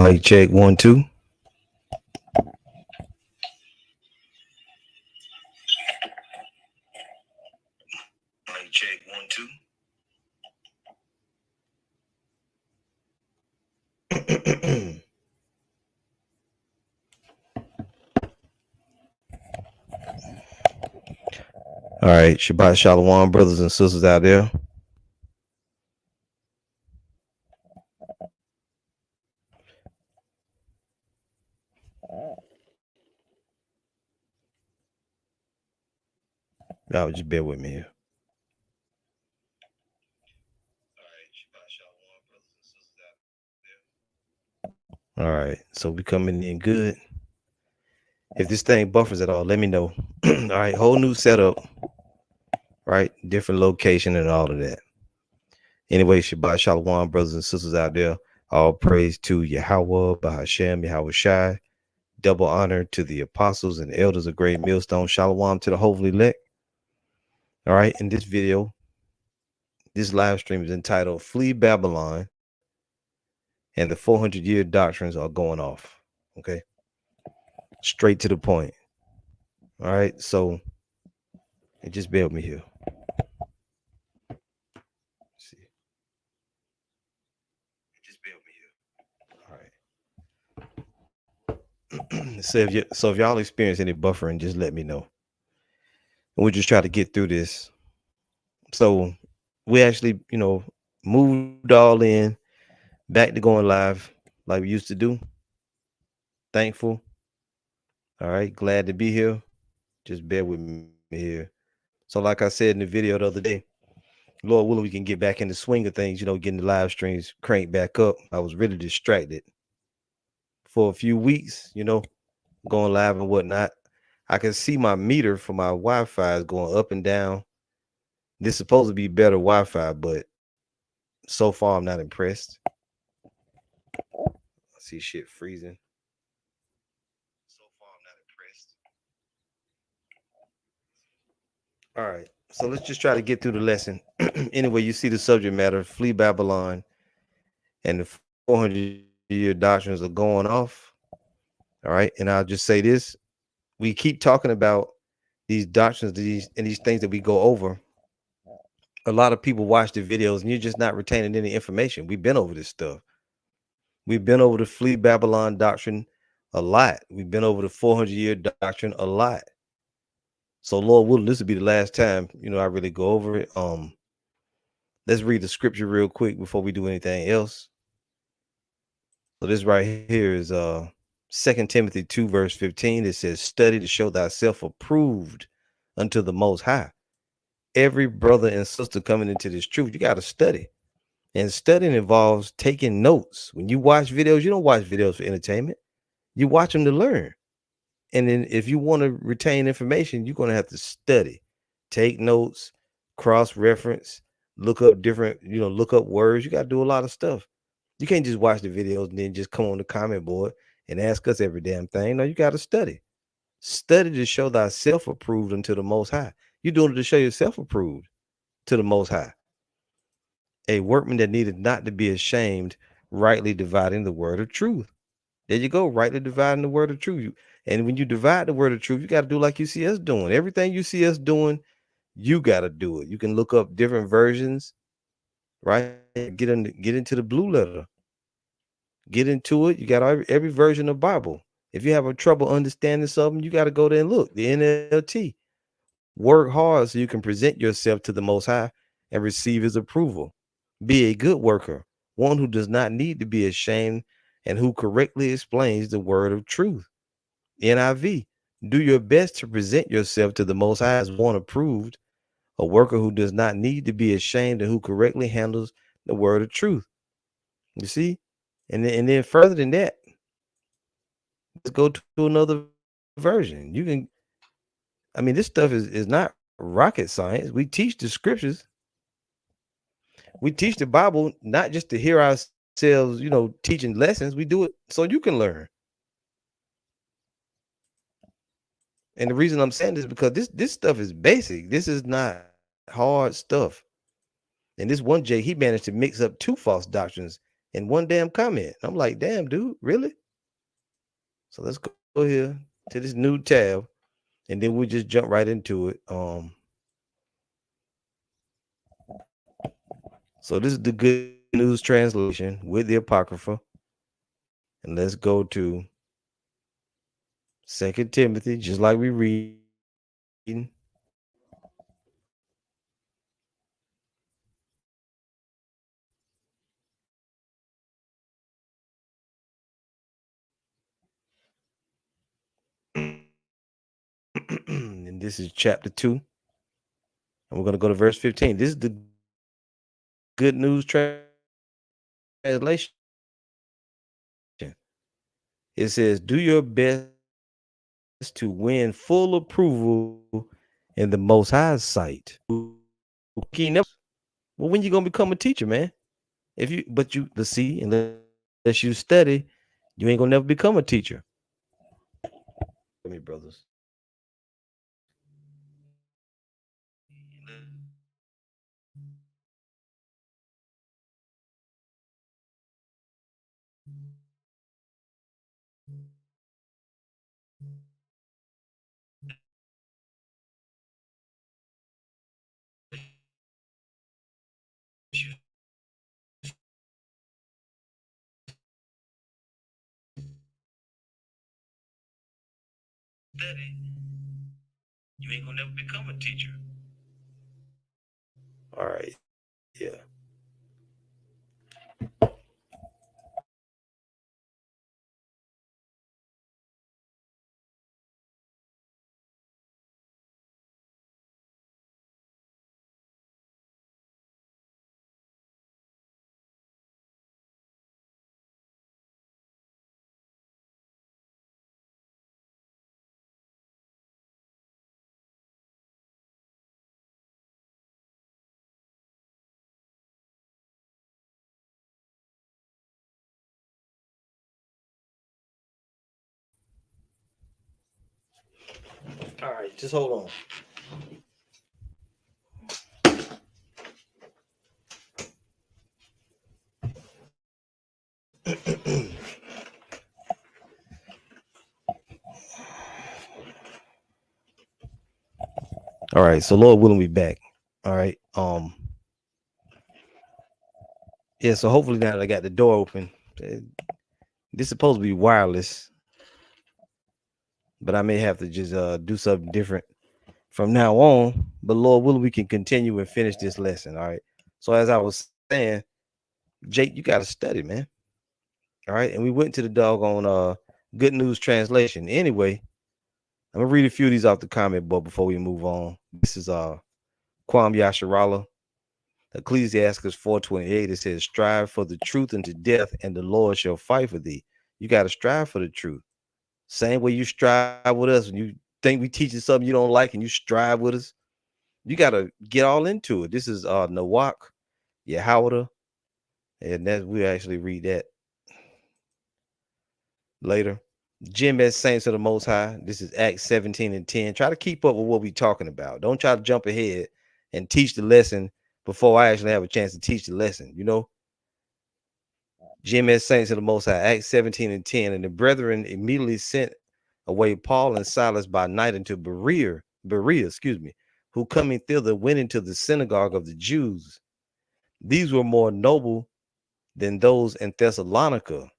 Mic check 1 2. Mic check 1 2. All right, Shabbat Shalom, brothers and sisters out there. Y'all just bear with me here. All right, so we coming in good. If this thing buffers at all, let me know. All right, whole new setup, right? Different location and all of that. Anyway, Shabbat Shalom, brothers and sisters out there. All praise to Yahweh, Bahashem, Yahweh Shai. Double honor to the apostles and elders of Great Millstone. Shalom to the hopefully elect. All right, in this video, this live stream is entitled Flee Babylon and the 400-year doctrines are going off. Okay, straight to the point. All right, so just bear with me here. Let's see, just bear with me here. All right. So if y'all experience any buffering, just let me know. And we'll just try to get through this. So we actually, moved all in, back to going live like we used to do. Thankful. All right, glad to be here. Just bear with me here. So like I said in the video the other day, Lord willing, we can get back in the swing of things, getting the live streams cranked back up. I was really distracted for a few weeks, going live and whatnot. I can see my meter for my Wi-Fi is going up and down. This is supposed to be better Wi-Fi, but so far I'm not impressed. I see shit freezing. So far I'm not impressed. All right, so let's just try to get through the lesson. Anyway, you see the subject matter: flee Babylon, and the 400-year doctrines are going off. All right, and I'll just say this: we keep talking about these doctrines, these things that we go over. A lot of people watch the videos, and you're just not retaining any information. We've been over this stuff. We've been over the flee Babylon doctrine a lot. We've been over the 400-year doctrine a lot. So Lord willing, this will be the last time, I really go over it. Let's read the scripture real quick before we do anything else. So this right here is 2 Timothy 2 verse 15. It says, study to show thyself approved unto the Most High. Every brother and sister coming into this truth, you got to study. And studying involves taking notes. When you watch videos, you don't watch videos for entertainment. You watch them to learn. And then if you want to retain information, you're going to have to study, take notes, cross-reference, look up different, look up words. You got to do a lot of stuff. You can't just watch the videos and then just come on the comment board and ask us every damn thing. No, you got to study. Study to show thyself approved unto the Most High. You're doing it to show yourself approved to the Most High. A workman that needed not to be ashamed, rightly dividing the word of truth. There you go, rightly dividing the word of truth. And when you divide the word of truth, you got to do like you see us doing. Everything you see us doing, you got to do it. You can look up different versions, right? Get into the blue letter. Get into it. You got every version of Bible. If you have a trouble understanding something, you got to go there and look. The NLT. Work hard so you can present yourself to the Most High and receive his approval. Be a good worker, one who does not need to be ashamed and who correctly explains the word of truth. NIV. Do your best to present yourself to the Most High as one approved, a worker who does not need to be ashamed and who correctly handles the word of truth. You see? And then further than that, let's go to another version. You can, this stuff is not rocket science. We teach the scriptures. We teach the Bible not just to hear ourselves, teaching lessons. We do it so you can learn. And the reason I'm saying this is because this stuff is basic. This is not hard stuff. And this one Jay, he managed to mix up two false doctrines in one damn comment. I'm like, damn, dude, really? So let's go here to this new tab, and then we'll just jump right into it. So this is the Good News translation with the Apocrypha, and let's go to Second Timothy, just like we reading. And this is chapter 2, and we're going to go to verse 15. This is the Good News translation. It says, do your best to win full approval in the Most High's sight. He never. Well, when you gonna become a teacher, man? Unless you study, you ain't gonna never become a teacher. Me, brothers. Study, you ain't gonna never become a teacher. All right, yeah. All right, just hold on. All right, so Lord willing, we back. All right. Yeah, so hopefully now that I got the door open, this is supposed to be wireless, but I may have to just do something different from now on. But Lord willing, we can continue and finish this lesson. All right. So as I was saying, Jake, you gotta study, man. All right. And we went to the doggone Good News translation. Anyway, I'm gonna read a few of these off the comment book before we move on. This is Kwam Yasharala, Ecclesiastes 4:28. It says, strive for the truth unto death, and the Lord shall fight for thee. You got to strive for the truth. Same way you strive with us when you think we teaching something you don't like and you strive with us. You got to get all into it. This is Nawak, Yahawada, and that we actually read that later. Jim as Saints of the Most High. This is Acts 17 and 10. Try to keep up with what we're talking about. Don't try to jump ahead and teach the lesson before I actually have a chance to teach the lesson. You know, Jim as Saints of the Most High, Acts 17 and 10. And the brethren immediately sent away Paul and Silas by night into Berea, who coming thither went into the synagogue of the Jews. These were more noble than those in Thessalonica,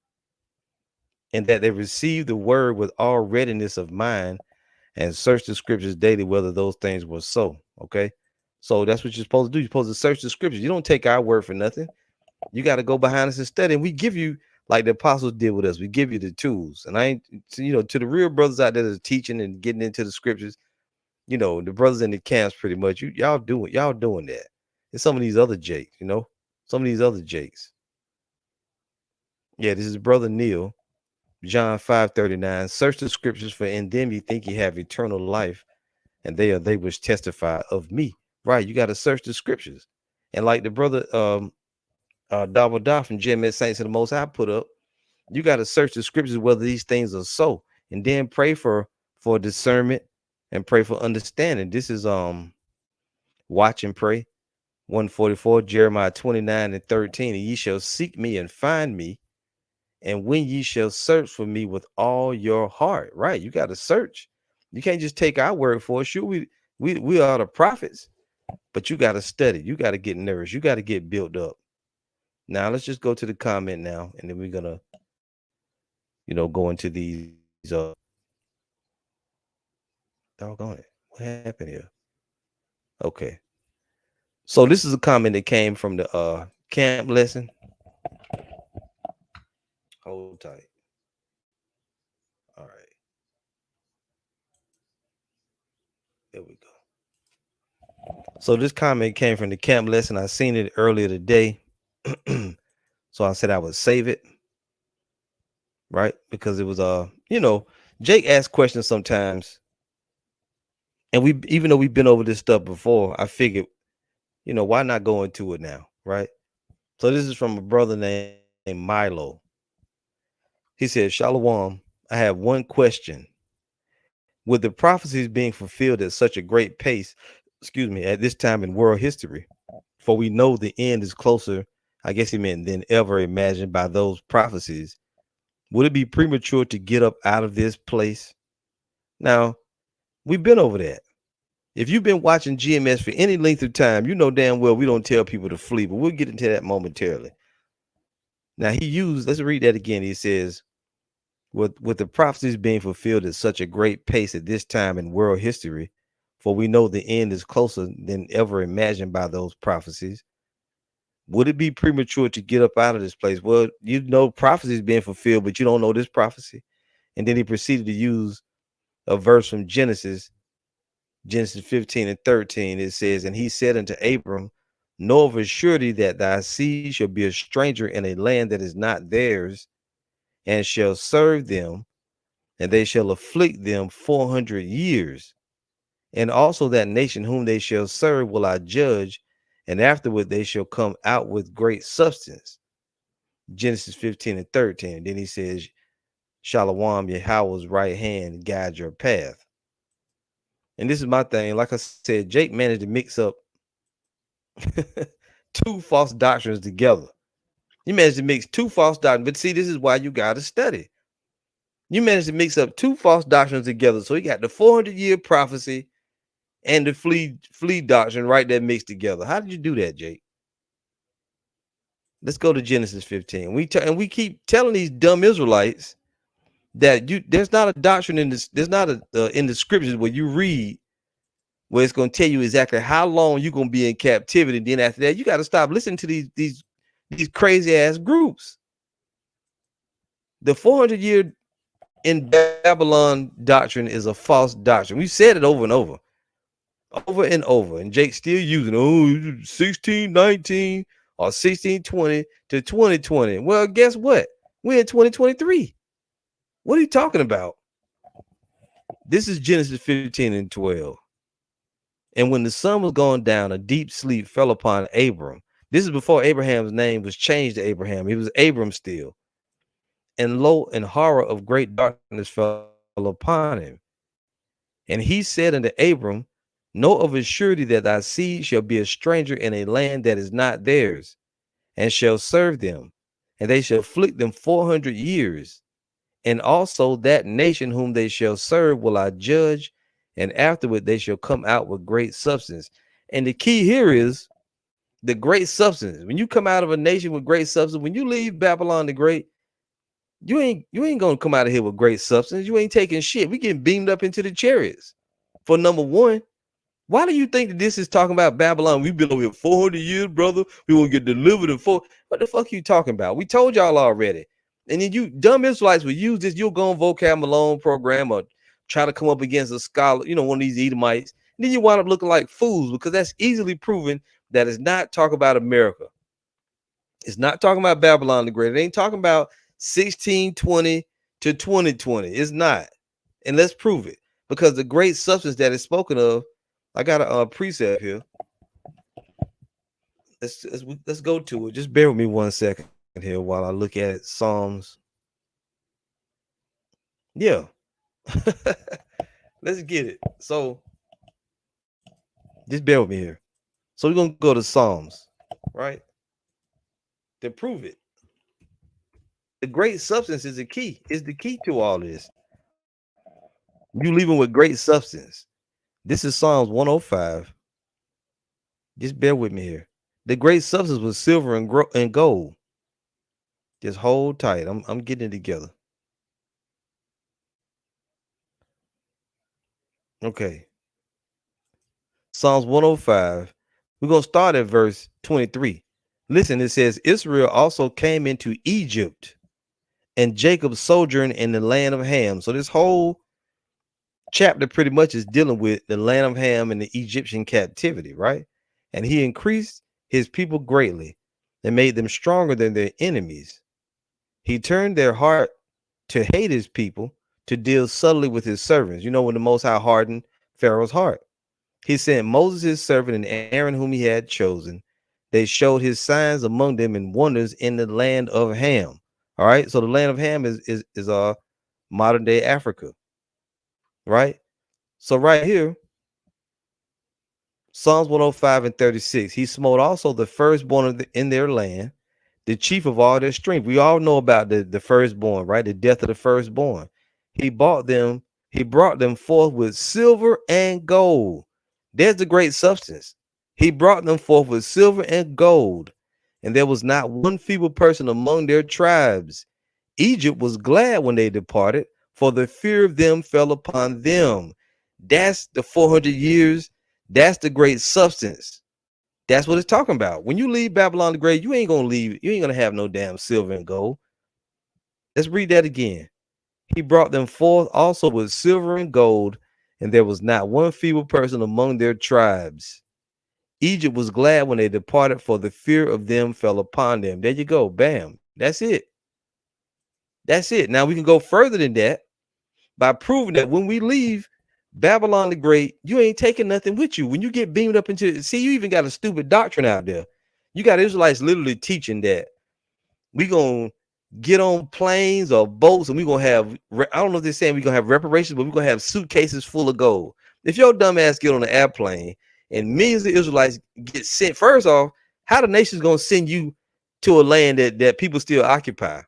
in that they received the word with all readiness of mind and searched the scriptures daily whether those things were so. Okay. So that's what you're supposed to do. You're supposed to search the scriptures. You don't take our word for nothing. You got to go behind us and study. And we give you, like the apostles did with us, we give you the tools. And I ain't, to the real brothers out there that's teaching and getting into the scriptures, the brothers in the camps pretty much, y'all doing that. And some of these other Jakes, some of these other Jakes. Yeah, this is Brother Neil, John 5:39. Search the scriptures, for in them you think you have eternal life, and they are they which testify of me. Right. You got to search the scriptures. And like the brother Double Dot from GMS Saints of the Most High put up, you got to search the scriptures whether these things are so, and then pray for discernment and pray for understanding. This is watch and pray 144, Jeremiah 29 and 13. And ye shall seek me and find me, and when ye shall search for me with all your heart. Right? You got to search. You can't just take our word for it. Sure, we are the prophets, but you got to study. You got to get nourished. You got to get built up. Now let's just go to the comment now, and then we're gonna, go into these. Doggone it! What happened here? Okay, so this is a comment that came from the camp lesson. Hold tight. All right, there we go. So this comment came from the camp lesson. I seen it earlier today, so I said I would save it, right? Because it was Jake asks questions sometimes, and we, even though we've been over this stuff before, I figured, why not go into it now, right? So this is from a brother named Milo. He said, Shalom, I have one question. With the prophecies being fulfilled at such a great pace, at this time in world history, for we know the end is closer, I guess he meant, than ever imagined by those prophecies, would it be premature to get up out of this place? Now, we've been over that. If you've been watching GMS for any length of time, you know damn well we don't tell people to flee, but we'll get into that momentarily. Now, let's read that again. He says, with the prophecies being fulfilled at such a great pace at this time in world history, for we know the end is closer than ever imagined by those prophecies, would it be premature to get up out of this place? Well, prophecies being fulfilled, but you don't know this prophecy. And then he proceeded to use a verse from Genesis 15 and 13. It says, and he said unto Abram, know of a surety that thy seed shall be a stranger in a land that is not theirs, and shall serve them, and they shall afflict them 400 years. And also that nation whom they shall serve will I judge, and afterward they shall come out with great substance. Genesis 15 and 13. And then he says, Shalom, Yahweh's right hand guide your path. And this is my thing. Like I said, Jake managed to mix up two false doctrines together. You managed to mix two false doctrines. But see, this is why you got to study. You managed to mix up two false doctrines together. So you got the 400-year prophecy and the flee doctrine right there mixed together. How did you do that, Jake? Let's go to Genesis 15. We keep telling these dumb Israelites that there's not a doctrine in this. There's not in the scriptures where you read where it's going to tell you exactly how long you're going to be in captivity. Then after that, you got to stop listening to these crazy ass groups. The 400-year in Babylon doctrine is a false doctrine. We said it over and over and over, and Jake's still using 1619 or 1620 to 2020. Well, guess what? We're in 2023. What are you talking about? This is Genesis 15 and 12. And when the sun was going down, a deep sleep fell upon Abram. This is before Abraham's name was changed to Abraham. He was Abram still. And lo, and horror of great darkness fell upon him. And he said unto Abram, know of a surety that thy seed shall be a stranger in a land that is not theirs, and shall serve them, and they shall afflict them 400 years. And also that nation whom they shall serve will I judge, and afterward they shall come out with great substance. And the key here is the great substance. When you come out of a nation with great substance, when you leave Babylon the Great, you ain't gonna come out of here with great substance. You ain't taking shit. We getting beamed up into the chariots. For number one, why do you think that this is talking about Babylon? We've been over here 400 years, brother. We won't get delivered in four. What the fuck are you talking about? We told y'all already. And then you dumb Israelites will use this. You'll go on Vocab Malone program or try to come up against a scholar, one of these Edomites. And then you wind up looking like fools because that's easily proven that it's not talking about America. It's not talking about Babylon the Great. It ain't talking about 1620 to 2020. It's not. And let's prove it. Because the great substance that is spoken of, I got a precept here. Let's go to it. Just bear with me 1 second here while I look at Psalms. Yeah. Let's get it. So just bear with me here. So we're gonna go to Psalms, right? To prove it. The great substance is the key, is the key to all this. You leaving with great substance. This is Psalms 105. Just bear with me here. The great substance was silver and gold. Just hold tight. I'm getting it together. Okay. Psalms 105. We're gonna start at verse 23. Listen, it says, Israel also came into Egypt, and Jacob sojourned in the land of Ham. So this whole chapter pretty much is dealing with the land of Ham and the Egyptian captivity, right? And he increased his people greatly and made them stronger than their enemies. He turned their heart to hate his people, to deal subtly with his servants. You know, when the Most High hardened Pharaoh's heart, he sent Moses his servant and Aaron whom he had chosen. They showed his signs among them and wonders in the land of Ham. All right, so the land of Ham is modern day Africa, right? So right here, Psalms 105 and 36. He smote also the firstborn in their land, the chief of all their strength. We all know about the firstborn, right? The death of the firstborn. He brought them forth with silver and gold. There's the great substance. He brought them forth with silver and gold, and there was not one feeble person among their tribes. Egypt was glad when they departed, for the fear of them fell upon them. That's the 400 years. That's the great substance. That's what it's talking about. When you leave Babylon the Great, you ain't gonna leave. You ain't gonna have no damn silver and gold. Let's read that again. He brought them forth also with silver and gold, and there was not one feeble person among their tribes. Egypt was glad when they departed, for the fear of them fell upon them. There you go. Bam. That's it. That's it. Now we can go further than that by proving that when we leave Babylon the Great, you ain't taking nothing with you. When you get beamed up into, see, you even got a stupid doctrine out there. You got Israelites literally teaching that we gonna get on planes or boats and we gonna have, I don't know if they're saying we gonna have reparations, but we're gonna have suitcases full of gold. If your dumb ass get on an airplane and millions of Israelites get sent, first off, how the nation's gonna send you to a land that people still occupy?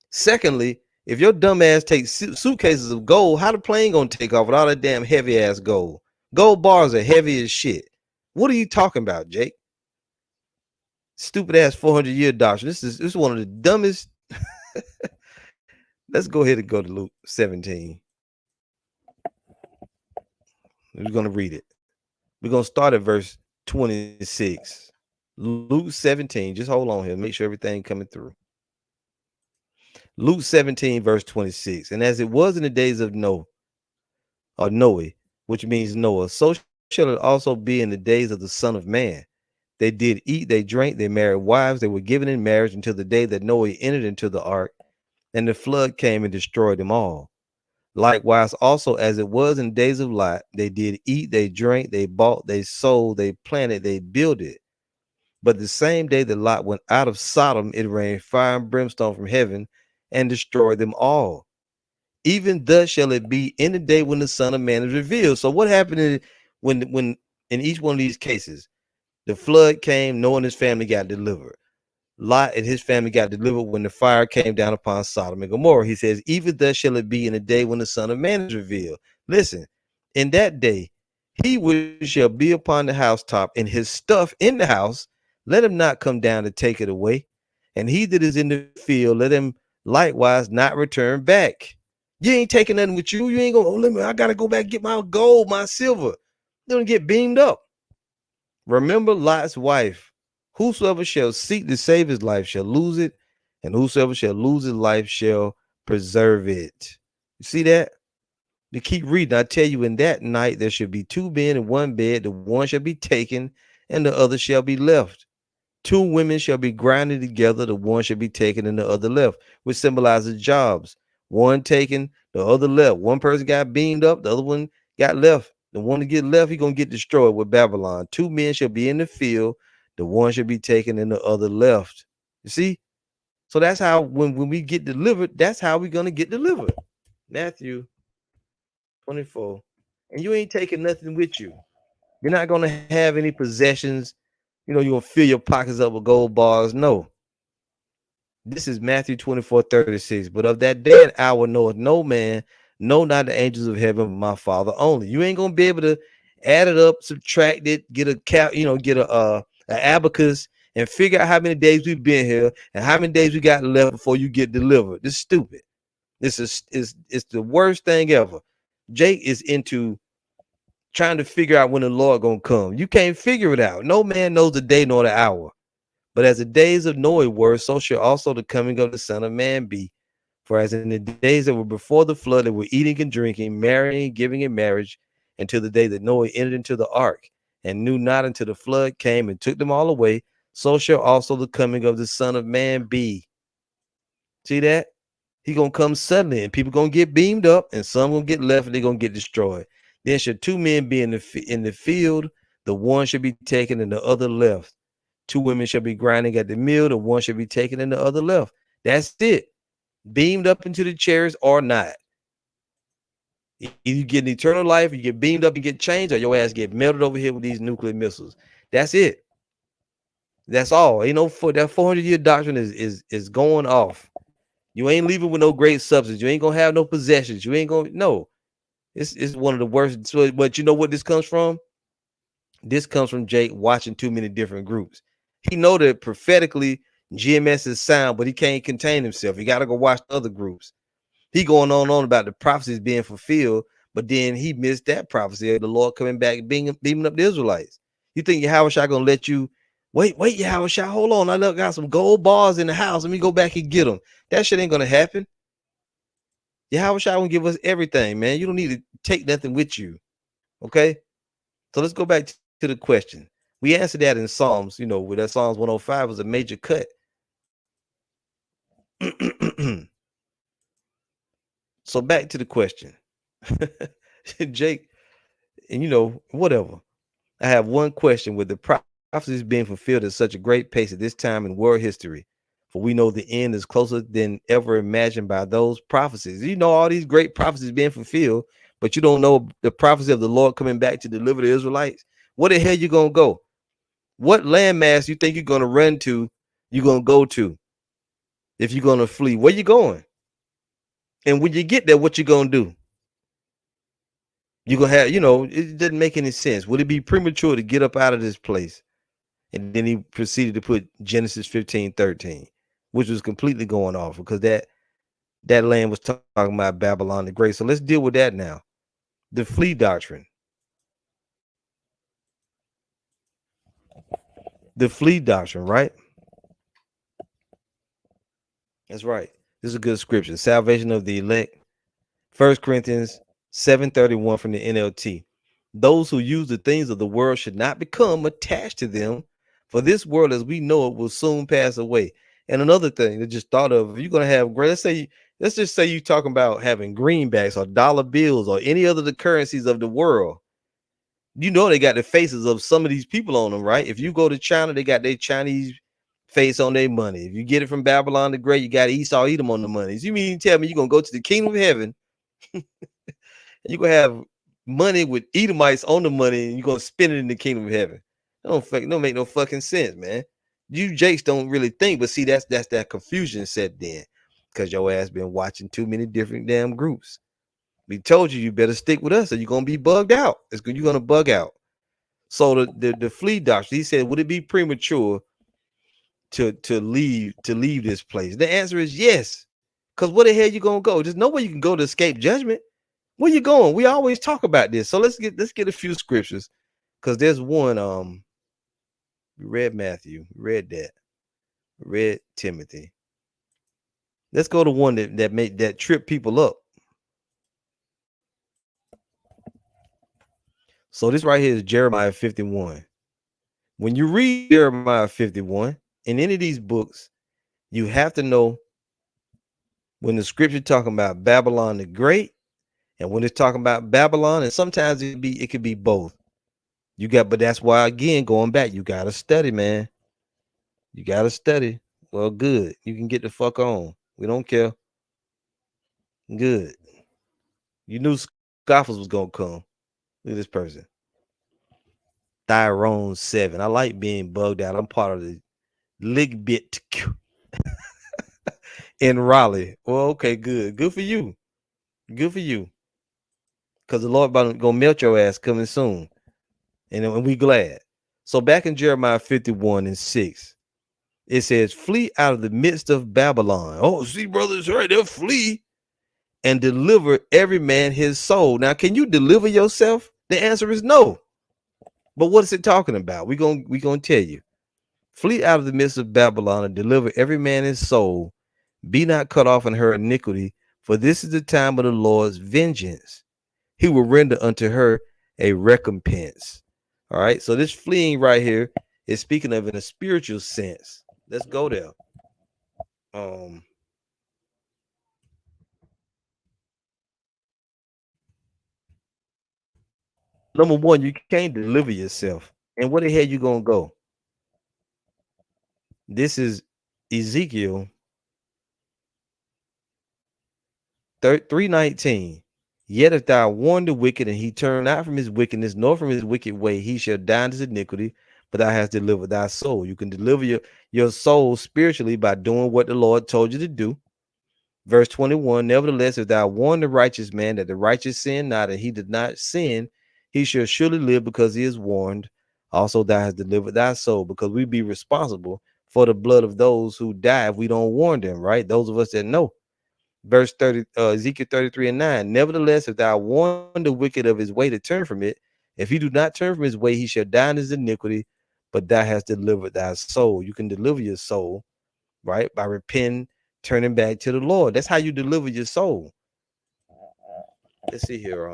Secondly, if your dumb ass takes suitcases of gold, how the plane gonna take off with all that damn heavy ass gold? Gold bars are heavy as shit. What are you talking about, Jake? Stupid ass 400-year doctrine. This is one of the dumbest. Let's go ahead and go to Luke 17. We're gonna read it. We're gonna start at verse 26. Luke 17. Just hold on here. Make sure everything coming through. Luke 17, verse 26. And as it was in the days of Noah, which means Noah, so shall it also be in the days of the Son of Man. They did eat, they drank, they married wives, they were given in marriage until the day that Noah entered into the ark, and the flood came and destroyed them all. Likewise, also as it was in the days of Lot, they did eat, they drank, they bought, they sold, they planted, they builded. But the same day that Lot went out of Sodom, it rained fire and brimstone from heaven and destroyed them all. Even thus shall it be in the day when the Son of Man is revealed. So what happened when in each one of these cases? The flood came, Noah and his family got delivered. Lot and his family got delivered when the fire came down upon Sodom and Gomorrah. He says, even thus shall it be in the day when the Son of Man is revealed. Listen, in that day, he which shall be upon the housetop and his stuff in the house, let him not come down to take it away. And he that is in the field, let him likewise not return back. You ain't taking nothing with you. You ain't gonna, I gotta go back and get my gold, my silver. They're gonna get beamed up. Remember Lot's wife. Whosoever shall seek to save his life shall lose it, and whosoever shall lose his life shall preserve it. You see that? To keep reading, I tell you, in that night there shall be two men in one bed, the one shall be taken, and the other shall be left. Two women shall be grinding together, the one shall be taken and the other left, which symbolizes jobs. One taken, the other left. One person got beamed up, the other one got left. The one to get left, he's gonna get destroyed with Babylon. Two men shall be in the field, the one shall be taken and the other left. You see? So that's how when we get delivered, that's how we're gonna get delivered. Matthew 24. And you ain't taking nothing with you. You're not going to have any possessions. You're going to fill your pockets up with gold bars. No. This is Matthew 24:36. But of that day and hour knoweth no man, no, not the angels of heaven, but my Father only. You ain't gonna be able to add it up, subtract it, get a cap, get a abacus, and figure out how many days we've been here and how many days we got left before you get delivered. This is stupid. This is it's the worst thing ever. Jake is into trying to figure out when the Lord gonna come. You can't figure it out. No man knows the day nor the hour. But as the days of Noah were, so shall also the coming of the Son of Man be. For as in the days that were before the flood, they were eating and drinking, marrying, giving in marriage, until the day that Noah entered into the ark, and knew not until the flood came and took them all away. So shall also the coming of the Son of Man be. See that? He gonna come suddenly, and people gonna get beamed up, and some gonna get left, and they're gonna get destroyed. Then should two men be in the field, the one should be taken, and the other left. Two women shall be grinding at the mill, the one shall be taken, and the other left. That's it. Beamed up into the chairs or not. Either you get an eternal life, you get beamed up and get changed, or your ass get melted over here with these nuclear missiles. That's it. That's all. For that 400-year doctrine is going off. You ain't leaving with no great substance. You ain't gonna have no possessions. You ain't gonna no. It's one of the worst. So, but you know what this comes from? This comes from Jake watching too many different groups. He know that prophetically GMS is sound, but he can't contain himself. He got to go watch other groups. He going on about the prophecies being fulfilled, but then he missed that prophecy of the Lord coming back, beaming up the Israelites. You think Yahushua gonna let you wait, Yahushua, hold on. I got some gold bars in the house. Let me go back and get them. That shit ain't gonna happen. Yahushua gonna give us everything, man. You don't need to take nothing with you. Okay, so let's go back to the question. We answered that in Psalms, where that Psalms 105 was a major cut. So back to the question. Jake, and whatever. I have one question: with the prophecies being fulfilled at such a great pace at this time in world history, for we know the end is closer than ever imagined by those prophecies. All these great prophecies being fulfilled, but you don't know the prophecy of the Lord coming back to deliver the Israelites. Where the hell you gonna go? What landmass you think you're gonna run to? You're gonna go to if you're gonna flee? Where you going? And when you get there, what you gonna do? You're gonna have, it doesn't make any sense. Would it be premature to get up out of this place? And then he proceeded to put Genesis 15:13, which was completely going off because that land was talking about Babylon the Great. So let's deal with that now. The flea doctrine. The flea doctrine, right? That's right. This is a good scripture. Salvation of the elect. 1 Corinthians 7:31 from the NLT. Those who use the things of the world should not become attached to them, for this world as we know it will soon pass away. And another thing that just thought of, if you're gonna have great, let's just say you're talking about having greenbacks or dollar bills or any other the currencies of the world. They got the faces of some of these people on them, right? If you go to China, they got their Chinese face on their money. If you get it from Babylon the Great, you got Esau Edom on the money. You mean tell me you're gonna go to the kingdom of heaven? You're gonna have money with Edomites on the money, and you're gonna spend it in the kingdom of heaven. Don't make no fucking sense, man. You Jakes don't really think, but see, that's that confusion set then, because your ass been watching too many different damn groups. We told you better stick with us, or you're gonna be bugged out. You're gonna bug out. So the flea doctor, he said, would it be premature to leave this place? The answer is yes. Because where the hell you gonna go? There's nowhere you can go to escape judgment. Where you going? We always talk about this. So let's get a few scriptures, because there's one. We read Matthew, read Timothy. Let's go to one that trip people up. So this right here is Jeremiah 51. When you read Jeremiah 51 in any of these books, you have to know when the scripture talking about Babylon the Great, and when it's talking about Babylon, and sometimes it could be both. But that's why, again, going back, you gotta study, man. You gotta study. Well, good. You can get the fuck on. We don't care. Good. You knew scoffers was gonna come. Look at this person. Tyrone 7. I like being bugged out. I'm part of the Ligbit in Raleigh. Well, okay, good. Good for you. Good for you. Because the Lord about gonna melt your ass coming soon. And we glad. So back in Jeremiah 51 and 6, it says, flee out of the midst of Babylon. Oh, see, brothers, right there, flee and deliver every man his soul. Now, can you deliver yourself? The answer is no. But what is it talking about? We're gonna tell you. Flee out of the midst of Babylon and deliver every man his soul. Be not cut off in her iniquity, for this is the time of the Lord's vengeance. He will render unto her a recompense. All right. So this fleeing right here is speaking of in a spiritual sense. Let's go there. Um, Number one, you can't deliver yourself. And where the hell you gonna go? This is Ezekiel 3:19. Yet if thou warn the wicked and he turn not from his wickedness nor from his wicked way, he shall die in his iniquity, but thou hast delivered thy soul. You can deliver your soul spiritually by doing what the Lord told you to do. Verse 21, nevertheless, if thou warn the righteous man that the righteous sin not, and he did not sin, he shall surely live because he is warned. Also, thou hast delivered thy soul, because we be responsible for the blood of those who die if we don't warn them, right? Those of us that know. Verse 30, Ezekiel 33 and 9. Nevertheless, if thou warn the wicked of his way to turn from it, if he do not turn from his way, he shall die in his iniquity, but thou hast delivered thy soul. You can deliver your soul, right? By repenting, turning back to the Lord. That's how you deliver your soul. Let's see here.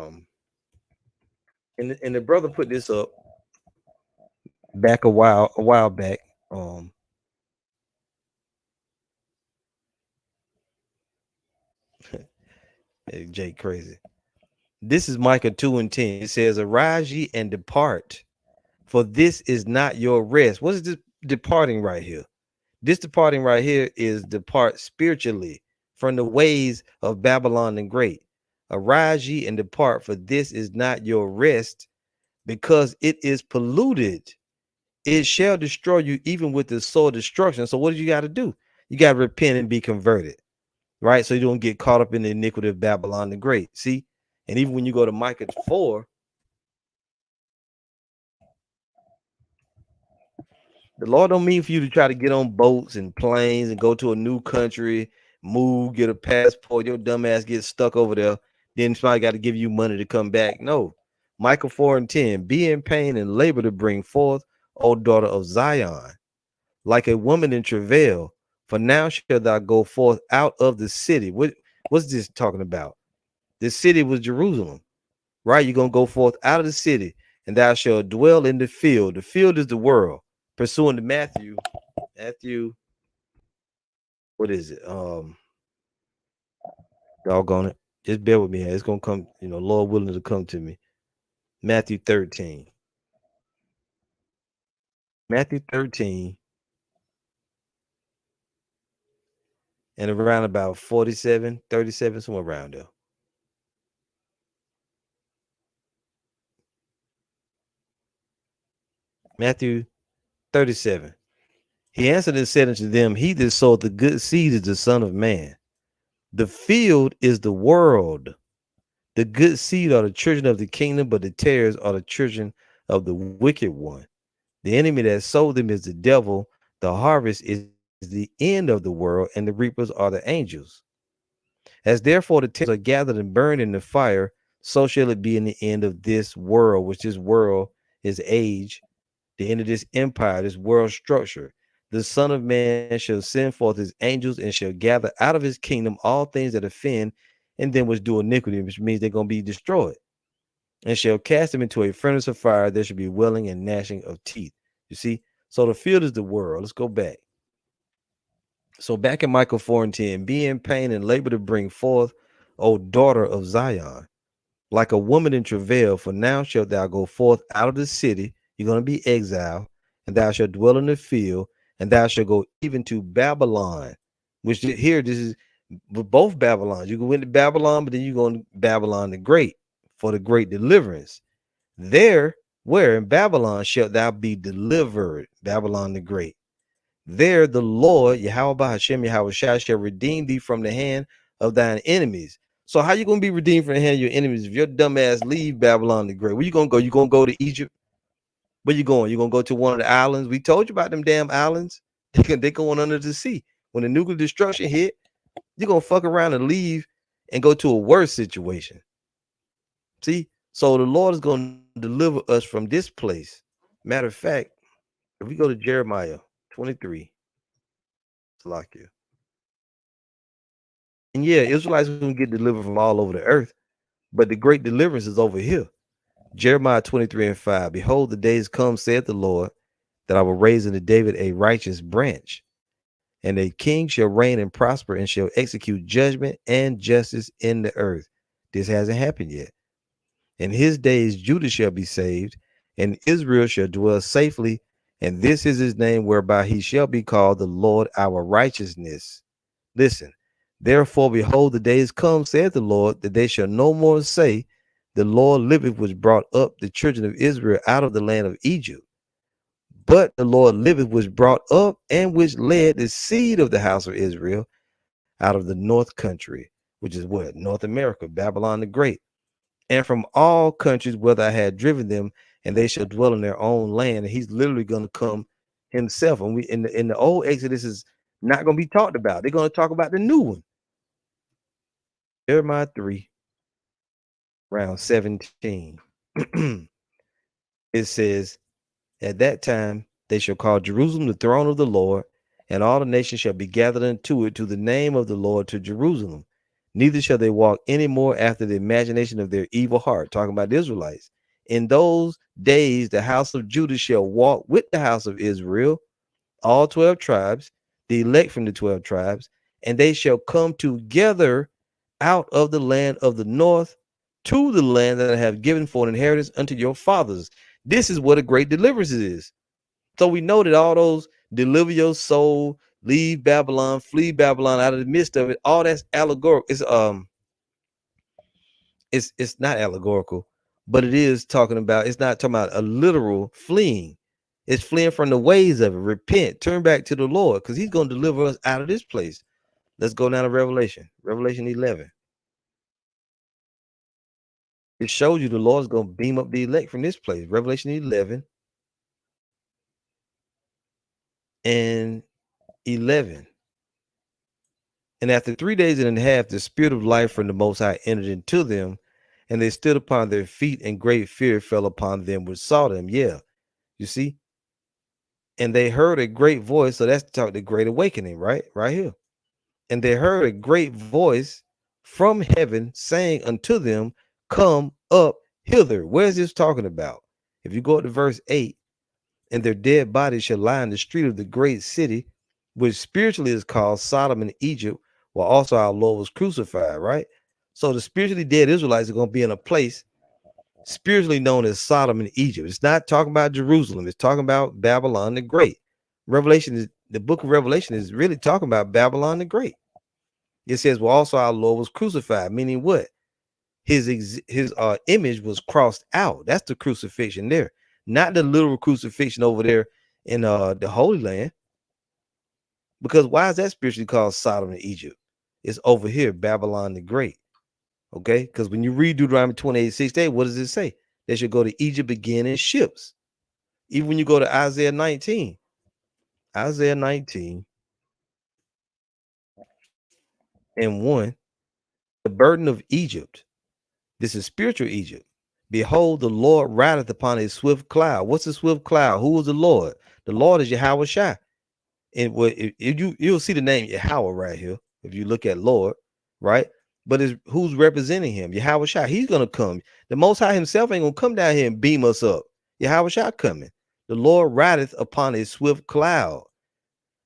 And the brother put this up back a while back. Um, Jake crazy. This is Micah 2 and 10. It says, arise ye and depart, for this is not your rest. What is this departing right here? This departing right here is depart spiritually from the ways of Babylon the Great. Arise ye and depart, for this is not your rest, because it is polluted. It shall destroy you even with the soul destruction. So what do you got to do? You got to repent and be converted, right? So you don't get caught up in the iniquity of Babylon the Great. See? And even when you go to Micah 4, the Lord don't mean for you to try to get on boats and planes and go to a new country, move, get a passport. Your dumb ass gets stuck over there. Then somebody got to give you money to come back. No. Micah 4 and 10. Be in pain and labor to bring forth, O daughter of Zion, like a woman in travail. For now shall thou go forth out of the city. What's this talking about? The city was Jerusalem, right? You're going to go forth out of the city, and thou shalt dwell in the field. The field is the world. Pursuing to Matthew, what is it? Doggone it. Just bear with me. It's gonna come, Lord willing to come to me. Matthew 13. Matthew 13 and around about 47, 37, somewhere around there. Matthew 37. He answered and said unto them, he that sowed the good seed is the Son of Man. The field is the world. The good seed are the children of the kingdom, but the tares are the children of the wicked one. The enemy that sowed them is the devil. The harvest is the end of the world, and the reapers are the angels. As therefore the tares are gathered and burned in the fire, so shall it be in the end of this world, which this world is age, the end of this empire, this world structure. The Son of Man shall send forth his angels and shall gather out of his kingdom all things that offend and them which do iniquity, which means they're going to be destroyed, and shall cast them into a furnace of fire. There shall be wailing and gnashing of teeth. You see? So the field is the world. Let's go back. So back in Micah 4 and 10, be in pain and labor to bring forth, O daughter of Zion, like a woman in travail, for now shalt thou go forth out of the city. You're going to be exiled, and thou shalt dwell in the field, and thou shalt go even to Babylon, which here, this is both Babylons. You go into Babylon, but then you go into Babylon the Great for the great deliverance. There Where in Babylon shalt thou be delivered, Babylon the Great. There the Lord, Yahweh Hashem Yahweh Shai, shall redeem thee from the hand of thine enemies. So how you going to be redeemed from the hand of your enemies if your dumb ass leave Babylon the Great? Where you going to go? You going to go to Egypt? Where you going? You going to go to one of the islands? We told you about them damn islands. They going under the sea. When the nuclear destruction hit, you're going to fuck around and leave and go to a worse situation. See? So the Lord is going to deliver us from this place. Matter of fact, if we go to Jeremiah 23, Salakia. And yeah, Israelites will get delivered from all over the earth, but the great deliverance is over here. Jeremiah 23:5. Behold, the days come, saith the Lord, that I will raise unto David a righteous branch, and a king shall reign and prosper, and shall execute judgment and justice in the earth. This hasn't happened yet. In his days Judah shall be saved, and Israel shall dwell safely, and this is his name whereby he shall be called the Lord our righteousness. Listen, therefore, behold, the days come, saith the Lord, that they shall no more say, the Lord liveth, which brought up the children of Israel out of the land of Egypt. But the Lord liveth, which brought up and which led the seed of the house of Israel out of the north country, which is what? North America, Babylon the Great, and from all countries whether I had driven them, and they shall dwell in their own land. And he's literally going to come himself. And we in the old Exodus is not going to be talked about. They're going to talk about the new one. Jeremiah 3, around 17. It says, at that time they shall call Jerusalem the throne of the Lord, and all the nations shall be gathered unto it, to the name of the Lord, to Jerusalem. Neither shall they walk any more after the imagination of their evil heart. Talking about the Israelites. In those days the house of Judah shall walk with the house of Israel, all 12 tribes, the elect from the 12 tribes, and they shall come together out of the land of the north to the land that I have given for an inheritance unto your fathers. This is what a great deliverance is. So we know that all those deliver your soul, leave Babylon, flee Babylon, out of the midst of it, all that's allegorical. It's not allegorical, but it is talking about, it's not talking about a literal fleeing. It's fleeing from the ways of it. Repent, turn back to the Lord, because he's going to deliver us out of this place. Let's go down to Revelation 11. It shows you the Lord is going to beam up the elect from this place. Revelation 11 and 11. And after 3 days and a half, the spirit of life from the Most High entered into them, and they stood upon their feet, and great fear fell upon them which saw them. Yeah, you see? And they heard a great voice. So that's the great awakening, right? Right here. And they heard a great voice from heaven saying unto them, come up hither. Where's this talking about? If you go up to verse 8, and their dead bodies shall lie in the street of the great city, which spiritually is called Sodom and Egypt, where also our Lord was crucified, right? So the spiritually dead Israelites are going to be in a place spiritually known as Sodom and Egypt. It's not talking about Jerusalem. It's talking about Babylon the Great. The book of Revelation is really talking about Babylon the Great. It says, well, also our Lord was crucified, meaning what? His image was crossed out. That's the crucifixion there, not the literal crucifixion over there in the Holy Land. Because why is that spiritually called Sodom and Egypt? It's over here, Babylon the Great. Okay, because when you read Deuteronomy 28:6, what does it say? They should go to Egypt again in ships. Even when you go to Isaiah 19 and 1, the burden of Egypt. This is spiritual Egypt. Behold, the Lord rideth upon a swift cloud. What's a swift cloud? Who is the Lord? The Lord is Yahweh Shai. And you'll see the name Yahweh right here if you look at Lord, right? But who's representing him? Yahweh Shai. He's gonna come. The Most High himself ain't gonna come down here and beam us up. Yahweh Shai coming. The Lord rideth upon a swift cloud,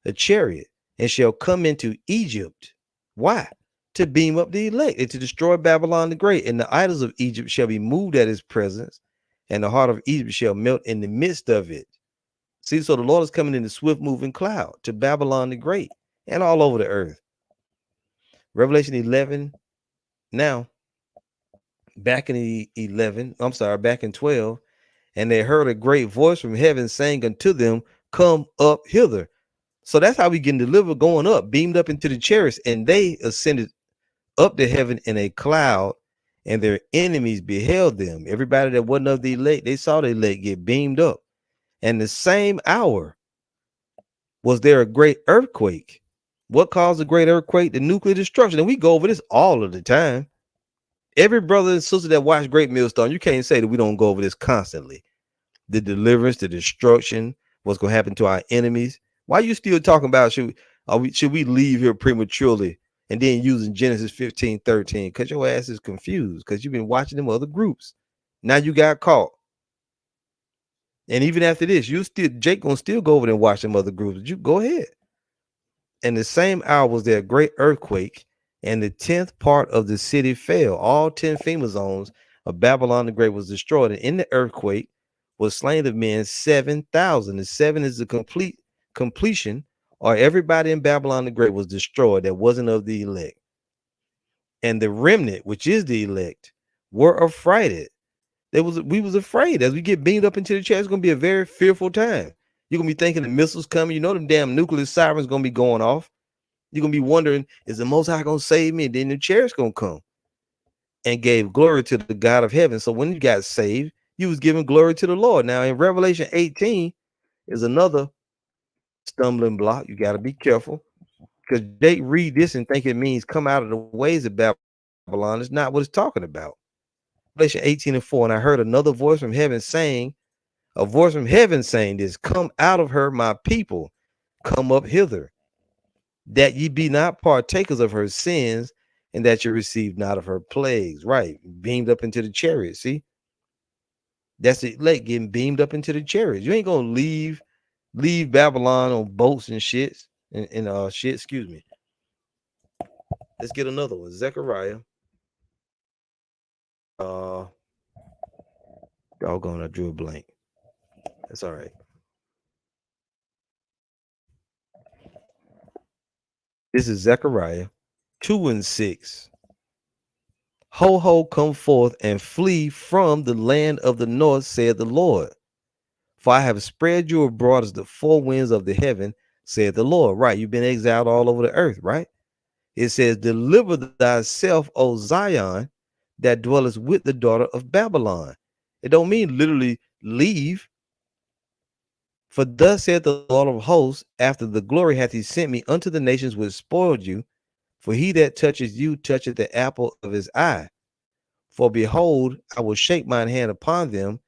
a chariot, and shall come into Egypt. Why? To beam up the elect and to destroy Babylon the Great. And the idols of Egypt shall be moved at his presence, and the heart of Egypt shall melt in the midst of it. See, so the Lord is coming in the swift moving cloud to Babylon the Great and all over the earth. Revelation 11. Now, back in 12, And they heard a great voice from heaven saying unto them, come up hither. So that's how we getting delivered, going up, beamed up into the chariots, and they ascended up to heaven in a cloud, and their enemies beheld them. Everybody that wasn't of the elect, they saw the elect get beamed up. And the same hour was there a great earthquake. What caused a great earthquake? The nuclear destruction. And we go over this all of the time. Every brother and sister that watch Great Millstone, you can't say that we don't go over this constantly. The deliverance, the destruction, what's going to happen to our enemies. Why are you still talking about should we leave here prematurely and then using Genesis 15:13? Because your ass is confused because you've been watching them other groups. Now you got caught. And even after this, Jake gonna still go over there and watch them other groups. You go ahead. And the same hour was there a great earthquake, and the 10th part of the city fell. All 10 FEMA zones of Babylon the Great was destroyed. And in the earthquake was slain of men 7,000. The 7 is the completion, or everybody in Babylon the Great was destroyed that wasn't of the elect. And the remnant, which is the elect, were affrighted. We was afraid. As we get beamed up into the chair, it's gonna be a very fearful time. You're gonna be thinking the missiles coming. You know them damn nuclear sirens gonna be going off. You're gonna be wondering, is the Most High gonna save me? And then the chair's gonna come. And gave glory to the God of heaven. So when you got saved, you was giving glory to the Lord. Now in Revelation 18 is another stumbling block. You got to be careful because they read this and think it means come out of the ways of Babylon. It's not what it's talking about. Revelation 18:4. And I heard another voice from heaven saying, a voice from heaven saying this, come out of her, my people, come up hither, that ye be not partakers of her sins, and that you receive not of her plagues. Right, beamed up into the chariot. See, that's the elect getting beamed up into the chariot. You ain't gonna leave Babylon on boats and shits and shit. Excuse me. Let's get another one. Zechariah. Doggone, I drew a blank. That's all right. This is Zechariah 2:6. Ho, ho, come forth and flee from the land of the north, said the Lord. For I have spread you abroad as the four winds of the heaven, said the Lord. Right, you've been exiled all over the earth, right? It says, deliver thyself, O Zion, that dwellest with the daughter of Babylon. It don't mean literally leave. For thus saith the Lord of hosts, after the glory hath he sent me unto the nations which spoiled you. For he that touches you toucheth the apple of his eye. For behold, I will shake mine hand upon them,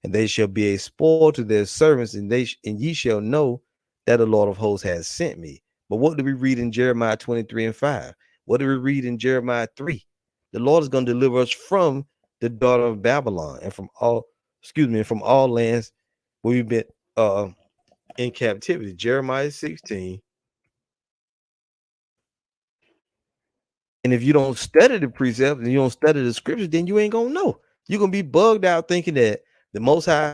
and they shall be a spoil to their servants, and ye shall know that the Lord of hosts has sent me. But what do we read in Jeremiah 23:5? What do we read in Jeremiah 3? The Lord is going to deliver us from the daughter of Babylon and from all lands where we've been in captivity. Jeremiah 16. And if you don't study the precepts and you don't study the scriptures, then you ain't gonna know. You're gonna be bugged out thinking that the Most High,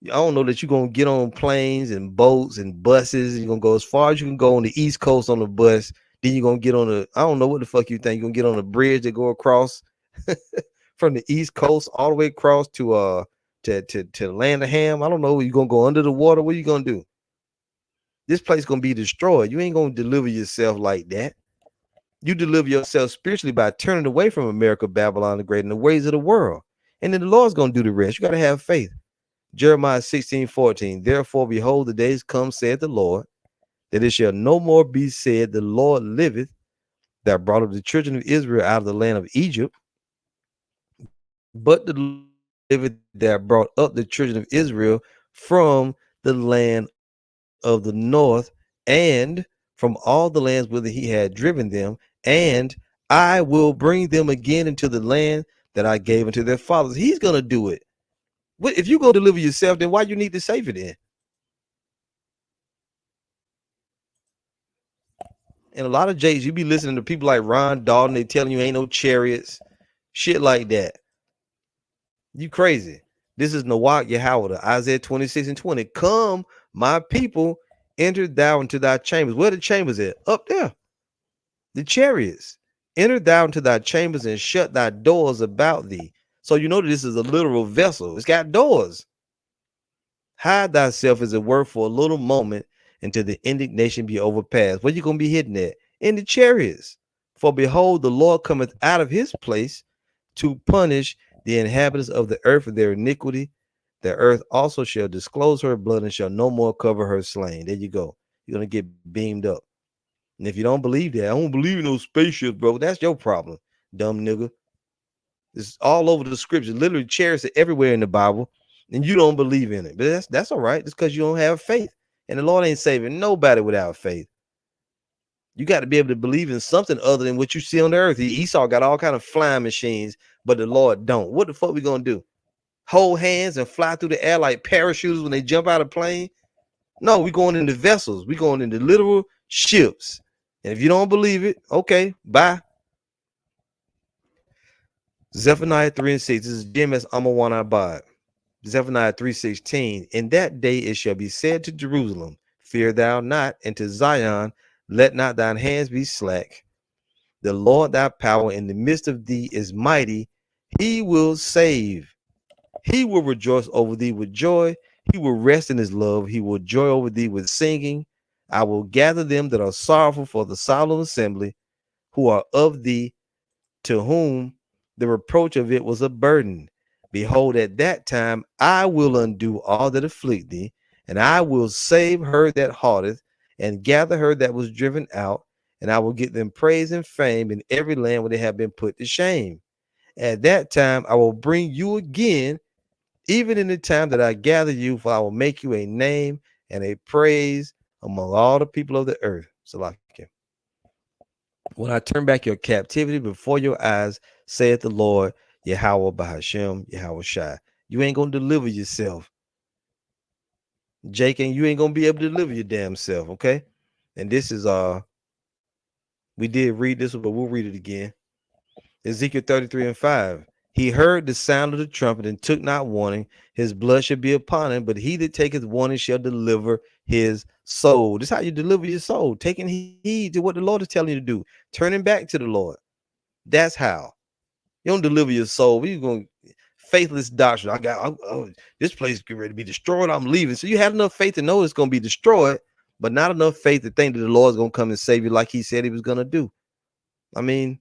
I don't know, that you're gonna get on planes and boats and buses. You're gonna go as far as you can go on the East Coast on the bus. Then you're gonna get on I don't know what the fuck you think. You're gonna get on a bridge that go across from the East Coast all the way across to the land of Ham. I don't know. You're gonna go under the water. What are you gonna do? This place gonna be destroyed. You ain't gonna deliver yourself like that. You deliver yourself spiritually by turning away from America, Babylon the Great, and the ways of the world. And then the Lord's going to do the rest. You got to have faith. Jeremiah 16:14. Therefore, behold, the days come, saith the Lord, that it shall no more be said, the Lord liveth, that brought up the children of Israel out of the land of Egypt, but the Lord liveth, that brought up the children of Israel from the land of the north and from all the lands whither he had driven them, and I will bring them again into the land that I gave unto their fathers. He's going to do it. If you're going to deliver yourself, then why you need the Savior then? And a lot of J's, you be listening to people like Ron Dalton, they telling you ain't no chariots, shit like that. You crazy. This is Nawak Yahweh, Isaiah 26:20. Come, my people, enter thou into thy chambers. Where the chambers at? Up there. The chariots. Enter thou into thy chambers and shut thy doors about thee. So you know that this is a literal vessel. It's got doors. Hide thyself as it were for a little moment until the indignation be overpassed. Where you gonna be hidden at? In the chariots. For behold, the Lord cometh out of his place to punish the inhabitants of the earth for their iniquity. The earth also shall disclose her blood and shall no more cover her slain. There you go. You're gonna get beamed up. And if you don't believe that, I don't believe in those spaceships, bro. That's your problem, dumb nigga. It's all over the scriptures, literally chariots are everywhere in the Bible, and you don't believe in it. But that's all right. It's because you don't have faith. And the Lord ain't saving nobody without faith. You got to be able to believe in something other than what you see on the earth. Esau got all kind of flying machines, but the Lord don't. What the fuck we gonna do? Hold hands and fly through the air like parachutes when they jump out of plane? No, we going into vessels. We going into literal ships. And if you don't believe it, okay, bye. Zephaniah 3 and 6. This is Jim as Amawana Abad. Zephaniah 3:16. In that day it shall be said to Jerusalem, fear thou not, and to Zion, let not thine hands be slack. The Lord thy power in the midst of thee is mighty. He will save. He will rejoice over thee with joy. He will rest in his love. He will joy over thee with singing. I will gather them that are sorrowful for the solemn assembly, who are of thee, to whom the reproach of it was a burden. Behold, at that time I will undo all that afflict thee, and I will save her that haughteth, and gather her that was driven out, and I will give them praise and fame in every land where they have been put to shame. At that time I will bring you again, even in the time that I gather you, for I will make you a name and a praise among all the people of the earth. Salakia. When I turn back your captivity before your eyes, saith the Lord, Yahweh Bahashem, Yahweh Shai. You ain't gonna deliver yourself, Jake, and you ain't gonna be able to deliver your damn self, okay? And this is we did read this one, but we'll read it again. Ezekiel 33 and 5. He heard the sound of the trumpet and took not warning. His blood should be upon him, but he that taketh warning shall deliver his soul. This is how you deliver your soul, taking heed to what the Lord is telling you to do, turning back to the Lord. That's how. You don't deliver your soul. You're going faithless doctrine. This place is ready to be destroyed. I'm leaving. So you have enough faith to know it's going to be destroyed, but not enough faith to think that the Lord's going to come and save you like he said he was going to do. I mean,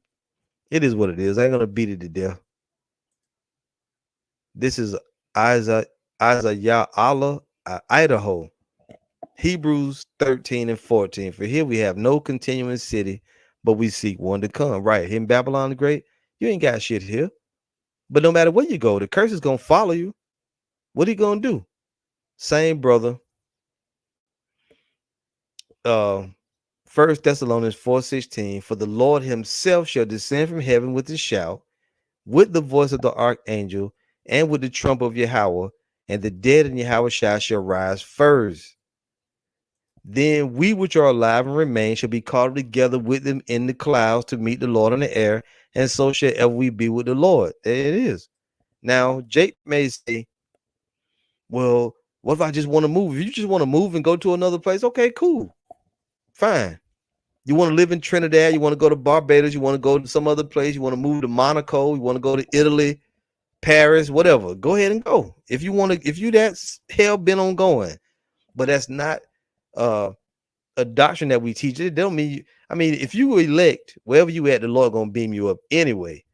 it is what it is. I ain't going to beat it to death. This is Isaiah Allah, Idaho. Hebrews 13 and 14. For here we have no continuing city, but we seek one to come. Right. Here in Babylon the Great, you ain't got shit here. But no matter where you go, the curse is going to follow you. What are you going to do? Same brother. 1 Thessalonians 4:16. For the Lord himself shall descend from heaven with a shout, with the voice of the archangel, and with the trump of Yahweh, and the dead in Yahweh shall rise first. Then we which are alive and remain shall be caught together with them in the clouds to meet the Lord in the air, and so shall ever we be with the Lord. There it is. Now, Jake may say, well, what if I just want to move? If you just want to move and go to another place, okay, cool. Fine. You want to live in Trinidad, you want to go to Barbados, you want to go to some other place, you want to move to Monaco, you want to go to Italy, Paris, whatever. Go ahead and go. If you want to, if you that's hell bent on going, but that's not a doctrine that we teach. It don't mean I mean, if you elect wherever you at, the Lord gonna beam you up anyway.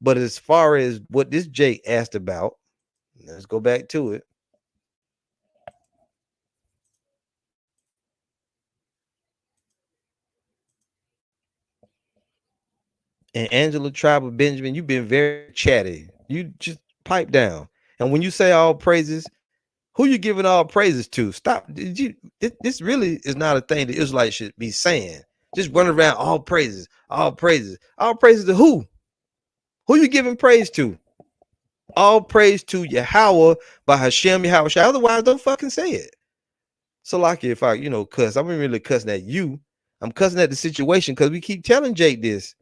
But as far as what this Jake asked about, let's go back to it. And Angela, tribe of Benjamin, you've been very chatty. You just pipe down. And when you say all praises, who you giving all praises to? Stop. This really is not a thing the Israelites should be saying. Just running around all praises, all praises. All praises to who? Who you giving praise to? All praise to Yahweh by Hashem Yahweh. Otherwise, don't fucking say it. So like if I, cuss, I'm really cussing at you. I'm cussing at the situation because we keep telling Jake this,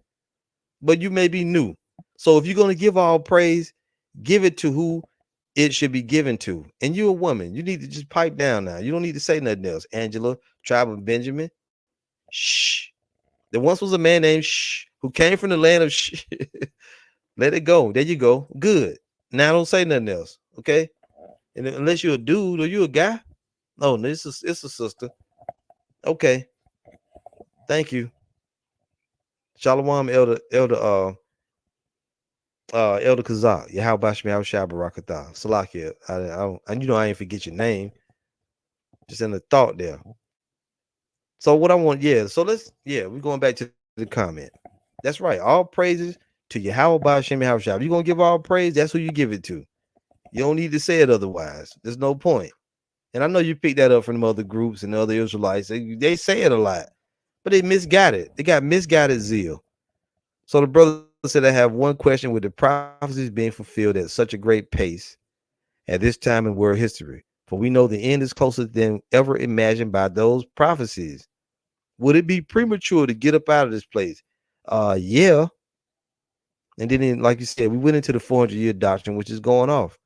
but you may be new. So if you're going to give all praise, give it to who it should be given to. And you're a woman. You need to just pipe down now. You don't need to say nothing else. Angela, tribe of Benjamin. Shh. There once was a man named Shh who came from the land of Shh. Let it go. There you go. Good. Now don't say nothing else. Okay. And unless you're a dude or you a guy. Oh, no, it's a sister. Okay. Thank you. Shalom, Elder Kazak. Yeah, how about me? How Barakatah. Salakia. I ain't forget your name. Just in the thought there. So what I want, yeah. So we're going back to the comment. That's right. All praises to Yahweh Bashem Yahushua. If you're gonna give all praise, that's who you give it to. You don't need to say it otherwise. There's no point. And I know you picked that up from other groups and other Israelites. They say it a lot, but they misguided. They got misguided zeal. So the brother said, I have one question: with the prophecies being fulfilled at such a great pace at this time in world history, for we know the end is closer than ever imagined by those prophecies. Would it be premature to get up out of this place? Yeah. And then, like you said, we went into the 400-year doctrine, which is going off.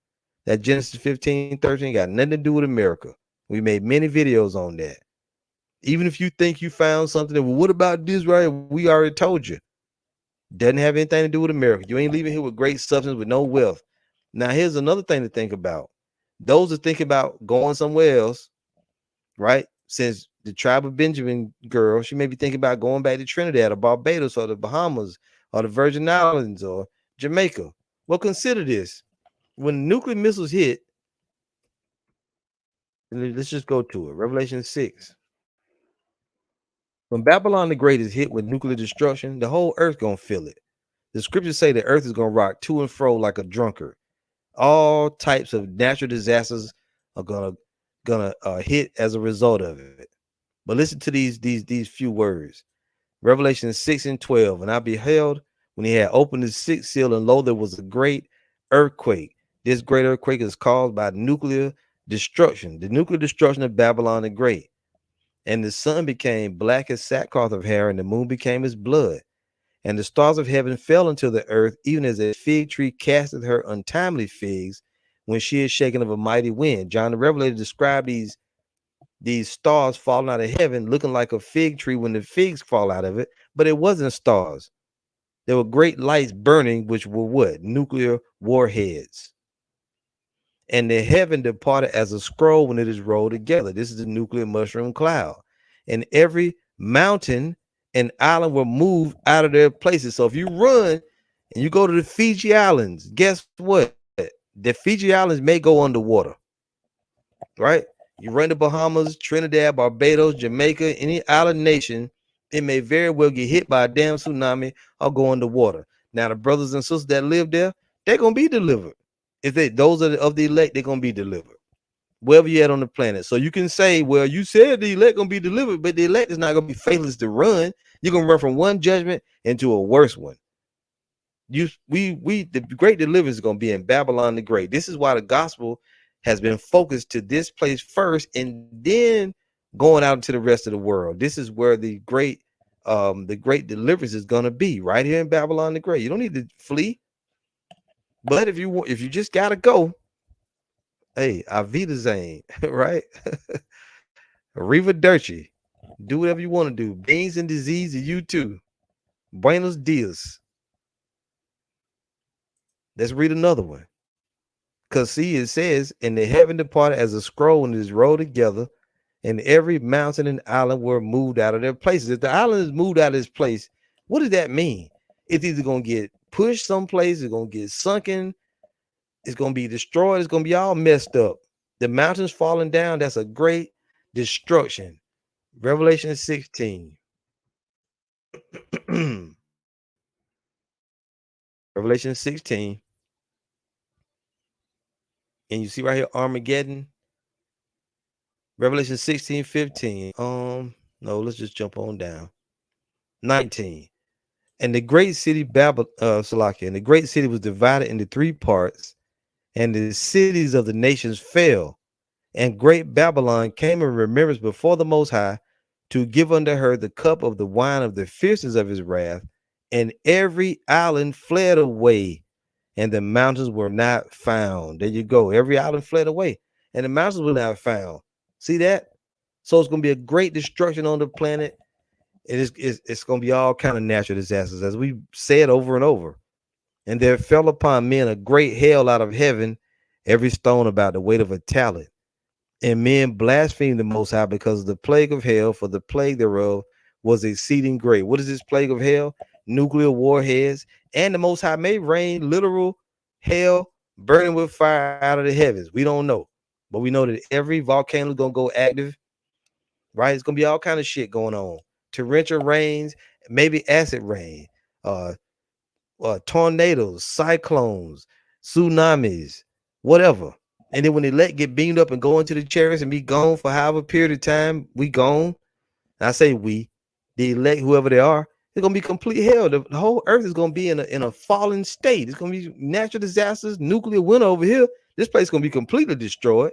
That Genesis 15:13 got nothing to do with America. We made many videos on that. Even if you think you found something, well, what about this right? We already told you. Doesn't have anything to do with America. You ain't leaving here with great substance with no wealth. Now, here's another thing to think about. Those that think about going somewhere else, right? Since the tribe of Benjamin girl, she may be thinking about going back to Trinidad or Barbados or the Bahamas or the Virgin Islands or Jamaica. Well, consider this. When nuclear missiles hit, let's just go to it. Revelation 6. When Babylon the Great is hit with nuclear destruction, the whole earth gonna feel it. The scriptures say the earth is gonna rock to and fro like a drunkard. All types of natural disasters are gonna hit as a result of it. But listen to these few words. Revelation 6:12. And I beheld when he had opened the sixth seal, and lo, there was a great earthquake. This great earthquake is caused by nuclear destruction, the nuclear destruction of Babylon the Great. And the sun became black as sackcloth of hair, and the moon became as blood. And the stars of heaven fell into the earth, even as a fig tree casteth her untimely figs when she is shaken of a mighty wind. John the Revelator described these stars falling out of heaven, looking like a fig tree when the figs fall out of it, but it wasn't stars. There were great lights burning, which were what? Nuclear warheads. And the heaven departed as a scroll when it is rolled together. This is the nuclear mushroom cloud. And every mountain and island were moved out of their places. So if you run and you go to the Fiji Islands, guess what? The Fiji Islands may go underwater, right? You run to Bahamas, Trinidad, Barbados, Jamaica, any island nation, it may very well get hit by a damn tsunami or go underwater. Now, the brothers and sisters that live there, they're going to be delivered. If those are of the elect, they're going to be delivered wherever you're at on the planet. So you can say, well, you said the elect going to be delivered, but the elect is not going to be faithless to run. You're going to run from one judgment into a worse one. The great deliverance is going to be in Babylon the Great. This is why the gospel has been focused to this place first, and then going out into the rest of the world. This is where the great deliverance is going to be, right here in Babylon the Great. You don't need to flee, but if you just gotta go, hey, Avita Zane, right? Arrivederci. Do whatever you want to do. Beans and disease, and you too. Buenos dias. Let's read another one. Because see, it says, and the heaven departed as a scroll and is rolled together, and every mountain and island were moved out of their places. If the island is moved out of its place, what does that mean? It's either going to get pushed someplace, it's going to get sunken, it's going to be destroyed, it's going to be all messed up. The mountains falling down, that's a great destruction. Revelation 16. Revelation 16. And you see right here, Armageddon. Revelation 16:15. No, let's just jump on down. 19. And the great city Salakia, and the great city was divided into three parts, and the cities of the nations fell. And great Babylon came in remembrance before the Most High to give unto her the cup of the wine of the fierceness of his wrath. And every island fled away, and the mountains were not found. There you go. Every island fled away, and the mountains were not found. See that? So it's going to be a great destruction on the planet. It's going to be all kind of natural disasters, as we said over and over. And there fell upon men a great hail out of heaven, every stone about the weight of a talent. And men blasphemed the Most High because of the plague of hell, for the plague thereof was exceeding great. What is this plague of hell? Nuclear warheads. And the Most High may rain literal hell burning with fire out of the heavens. We don't know. But we know that every volcano is going to go active, right? It's going to be all kind of shit going on. Torrential rains, maybe acid rain, uh, tornadoes, cyclones, tsunamis, whatever. And then when the elect get beamed up and go into the chariots and be gone for however period of time, we gone. And I say we, the elect, whoever they are, it's gonna be complete hell. The whole earth is gonna be in a fallen state. It's gonna be natural disasters, nuclear winter over here. This place is gonna be completely destroyed.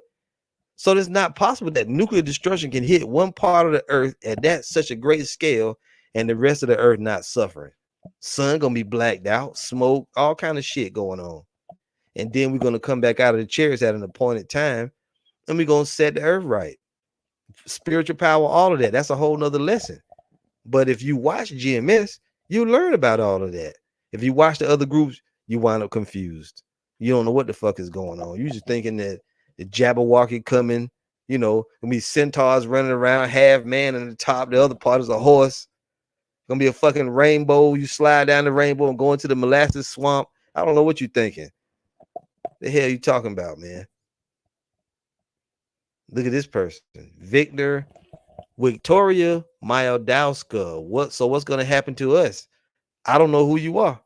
So it's not possible that nuclear destruction can hit one part of the earth at that such a great scale and the rest of the earth not suffering. Sun gonna be blacked out, smoke, all kind of shit going on. And then we're gonna come back out of the chairs at an appointed time, and we're gonna set the earth right. Spiritual power, all of that. That's a whole nother lesson. But if you watch GMS, you learn about all of that. If you watch the other groups, you wind up confused. You don't know what the fuck is going on. You're just thinking that the Jabberwocky coming, gonna be centaurs running around, half man on the top, the other part is a horse. Gonna be a fucking rainbow. You slide down the rainbow and go into the molasses swamp. I don't know what you're thinking. The hell you talking about, man? Look at this person, Victoria Myodowska. So what's gonna happen to us? I don't know who you are.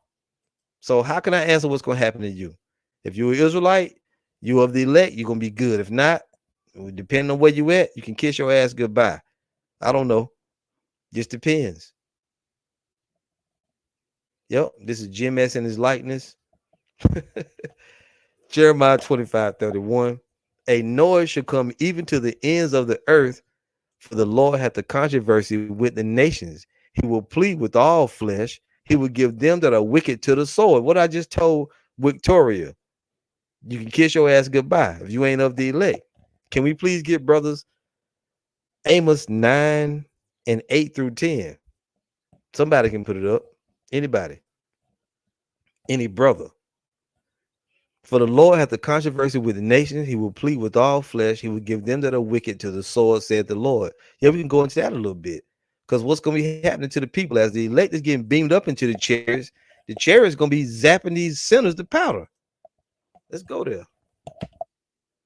So how can I answer what's gonna happen to you? If you're an Israelite, you of the elect, you're gonna be good. If not, depending on where you at, you can kiss your ass goodbye. I don't know. Just depends. Yep, this is Jim S. in his likeness. Jeremiah 25:31. A noise should come even to the ends of the earth, for the Lord hath a controversy with the nations. He will plead with all flesh. He will give them that are wicked to the sword. What I just told Victoria, you can kiss your ass goodbye if you ain't of the elect. Can we please get brothers Amos 9 and 8 through 10? Somebody can put it up. Anybody. Any brother. For the Lord hath a controversy with the nations. He will plead with all flesh. He will give them that are wicked to the sword, said the Lord. Yeah, we can go into that a little bit. Because what's going to be happening to the people as the elect is getting beamed up into the chariots is going to be zapping these sinners to powder. Let's go there.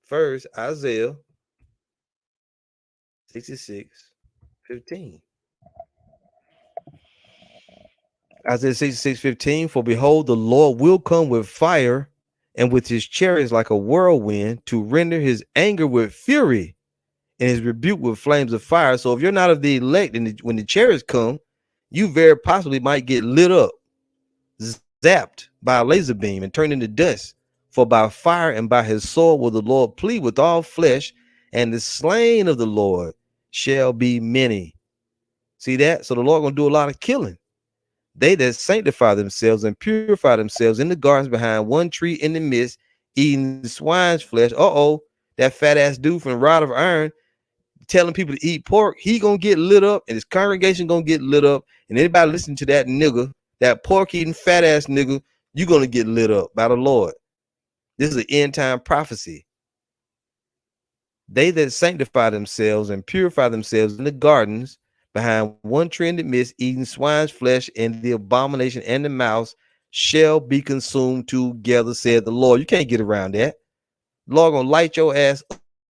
First, Isaiah 66:15. Isaiah 66:15. For behold, the Lord will come with fire, and with his chariots like a whirlwind, to render his anger with fury and his rebuke with flames of fire. So if you're not of the elect, and when the chariots come, you very possibly might get lit up, zapped by a laser beam and turned into dust. For by fire and by his sword will the Lord plead with all flesh, and the slain of the Lord shall be many. See that? So the Lord gonna do a lot of killing. They that sanctify themselves and purify themselves in the gardens behind one tree in the midst, eating swine's flesh. That fat ass dude from Rod of Iron telling people to eat pork, he gonna get lit up, and his congregation gonna get lit up. And anybody listening to that nigga, that pork eating fat ass nigga, you gonna get lit up by the Lord. This is an end time prophecy. They that sanctify themselves and purify themselves in the gardens behind one tree in the midst, eating swine's flesh, and the abomination and the mouse shall be consumed together, said the Lord. You can't get around that. The Lord gonna light your ass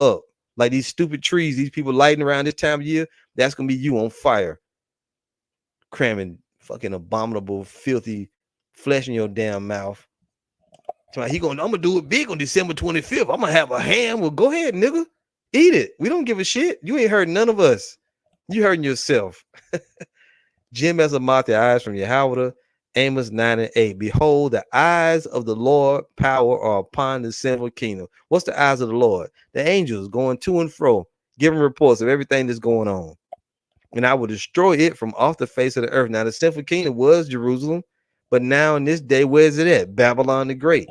up like these stupid trees, these people lighting around this time of year. That's gonna be you on fire, cramming fucking abominable, filthy flesh in your damn mouth. So I'm gonna do it big on December 25th. I'm gonna have a ham. Well, go ahead, nigga. Eat it. We don't give a shit. You ain't hurting none of us. You hurting yourself. Jim Esamat, the eyes from Yahweh, Amos 9 and 8. Behold, the eyes of the Lord power are upon the sinful kingdom. What's the eyes of the Lord? The angels going to and fro, giving reports of everything that's going on. And I will destroy it from off the face of the earth. Now, the sinful kingdom was Jerusalem, but now in this day, where is it at? Babylon the Great.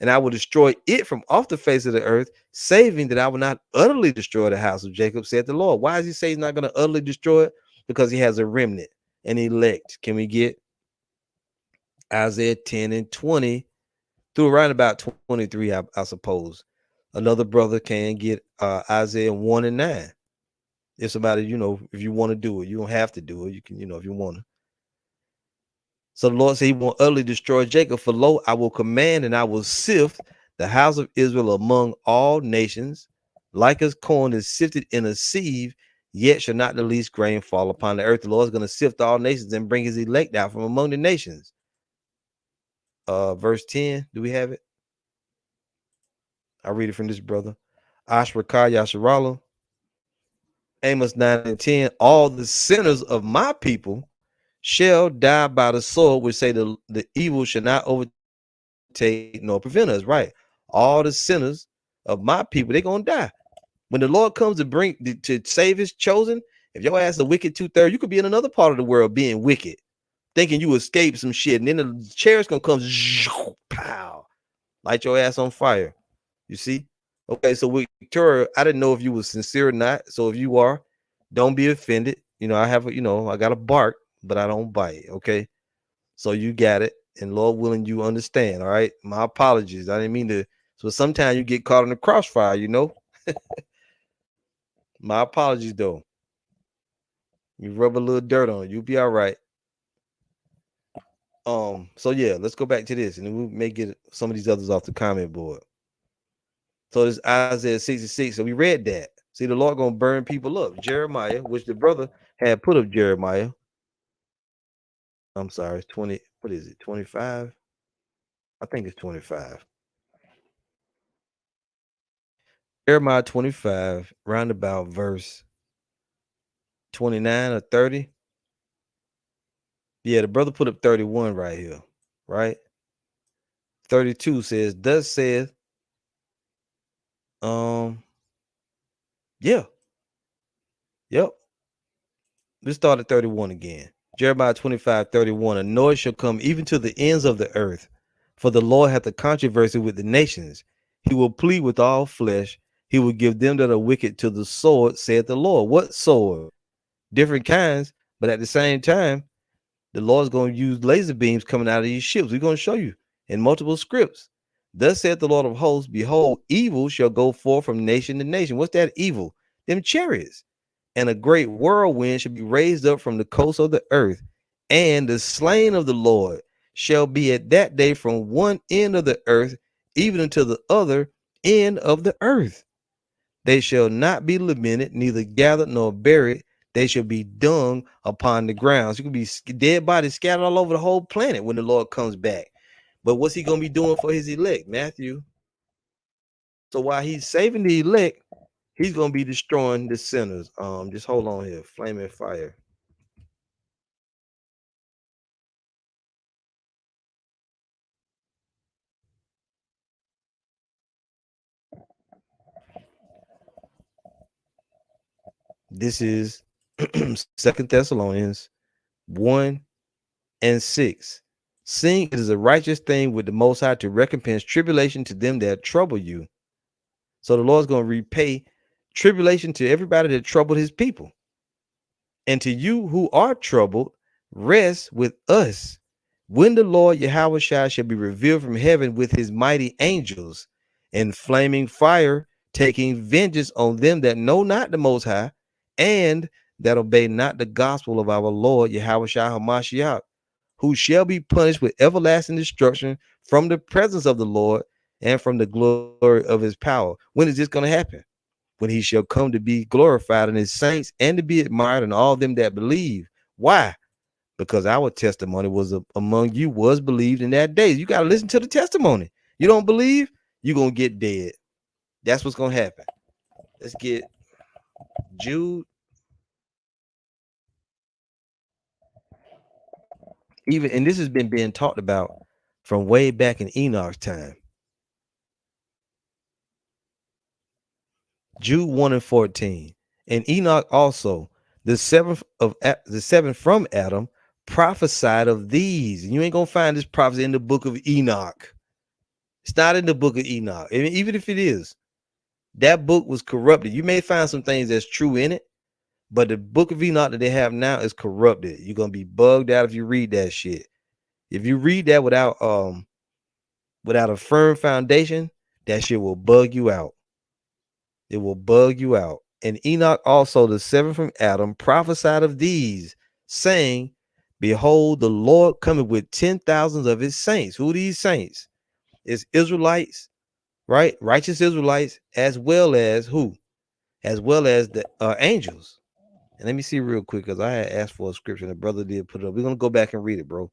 And I will destroy it from off the face of the earth, saving that I will not utterly destroy the house of Jacob, said the Lord. Why does he say he's not going to utterly destroy it? Because he has a remnant, an elect. Can we get Isaiah 10 and 20 through around about 23, I suppose. Another brother can get Isaiah 1 and 9. If somebody, if you want to do it, you don't have to do it. You can, if you want to. So the Lord said he won't utterly destroy Jacob. For lo, I will command and I will sift the house of Israel among all nations, like as corn is sifted in a sieve, yet shall not the least grain fall upon the earth. The Lord is going to sift all nations and bring his elect out from among the nations. Verse 10, do we have it? I'll read it from this brother. Ashrakah Yasharala, Amos 9 and 10. All the sinners of my people shall die by the sword, which say the evil shall not overtake nor prevent us. Right. All the sinners of my people, they're gonna die. When the Lord comes to save his chosen, if your ass a wicked 2/3, you could be in another part of the world being wicked, thinking you escaped some shit, and then the chair's gonna come, pow, light your ass on fire. You see? Okay, so Victoria, I didn't know if you were sincere or not. So if you are, don't be offended. I have I got a bark, but I don't bite. Okay. So you got it. And Lord willing, you understand. All right. My apologies. I didn't mean to. So sometimes you get caught in the crossfire, My apologies though. You rub a little dirt on it, you'll be all right. So yeah, let's go back to this, and then we may get some of these others off the comment board. So this Isaiah 66. So we read that. See, the Lord gonna burn people up. Jeremiah, which the brother had put up Jeremiah. I'm sorry, it's 20. What is it? 25? I think it's 25. Jeremiah 25, roundabout verse 29 or 30. Yeah, the brother put up 31 right here, right? 32 says, thus saith, yeah. Yep. Let's start at 31 again. Jeremiah 25:31. A noise shall come even to the ends of the earth, for the Lord hath a controversy with the nations. He will plead with all flesh. He will give them that are wicked to the sword, saith the Lord. What sword? Different kinds, but at the same time, the Lord's going to use laser beams coming out of these ships. We're going to show you in multiple scripts. Thus saith the Lord of hosts, behold, evil shall go forth from nation to nation. What's that evil? Them chariots. And a great whirlwind shall be raised up from the coast of the earth, and the slain of the Lord shall be at that day from one end of the earth even unto the other end of the earth. They shall not be lamented, neither gathered nor buried. They shall be dung upon the ground. So you can be dead bodies scattered all over the whole planet when the Lord comes back. But what's he going to be doing for his elect, Matthew? So while he's saving the elect, he's going to be destroying the sinners. Just hold on here. Flaming fire. This is 2 Thessalonians 1 and 6. Seeing it is a righteous thing with the Most High to recompense tribulation to them that trouble you. So the Lord's going to repay tribulation to everybody that troubled his people. And to you who are troubled, rest with us when the Lord Yahweh shall be revealed from heaven with his mighty angels in flaming fire, taking vengeance on them that know not the Most High and that obey not the gospel of our Lord Yahweh HaMashiach, who shall be punished with everlasting destruction from the presence of the Lord and from the glory of his power. When is this going to happen? When he shall come to be glorified in his saints and to be admired in all them that believe. Why? Because our testimony was among you was believed in that day. You got to listen to the testimony. You don't believe, you're going to get dead. That's what's going to happen. Let's get Jude. And this has been being talked about from way back in Enoch's time. Jude 1 and 14. And Enoch also, the seventh from Adam, prophesied of these. And you ain't gonna find this prophecy in the book of Enoch. It's not in the book of Enoch. And even if it is, that book was corrupted. You may find some things that's true in it, but the book of Enoch that they have now is corrupted. You're gonna be bugged out if you read that shit. If you read that without without a firm foundation, that shit will bug you out. It will bug you out. And Enoch also, the seventh from Adam, prophesied of these, saying, behold, the Lord cometh with 10,000s of his saints. Who are these saints? It's Israelites, right? Righteous Israelites, as well as who? As well as the angels. And let me see real quick, because I had asked for a scripture and the brother did put it up. We're going to go back and read it, bro.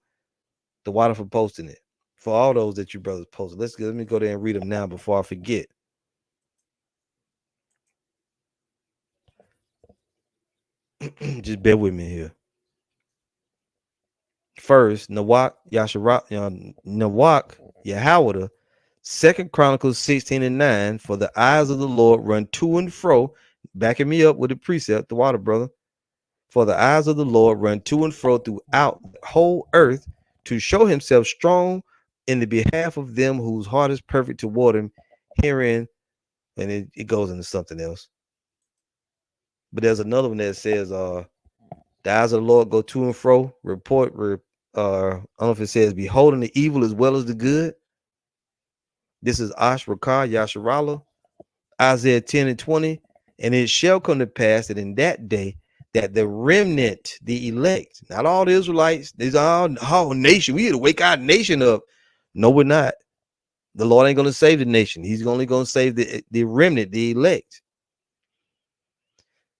The water for posting it. For all those that you brothers posted. Let me go there and read them now before I forget. Just bear with me here. First, Nawak Yahweh, Second Chronicles 16 and 9. For the eyes of the Lord run to and fro, backing me up with the precept, the water, brother. For the eyes of the Lord run to and fro throughout the whole earth to show himself strong in the behalf of them whose heart is perfect toward him. Herein, and it goes into something else. But there's another one that says, the eyes of the Lord go to and fro, I don't know if it says, beholding the evil as well as the good. This is Ashrakah Yasharala, Isaiah 10 and 20. And it shall come to pass that in that day, that the remnant, the elect, not all the Israelites, these are all nation. We had to wake our nation up. No, we're not. The Lord ain't going to save the nation. He's only going to save the remnant, the elect.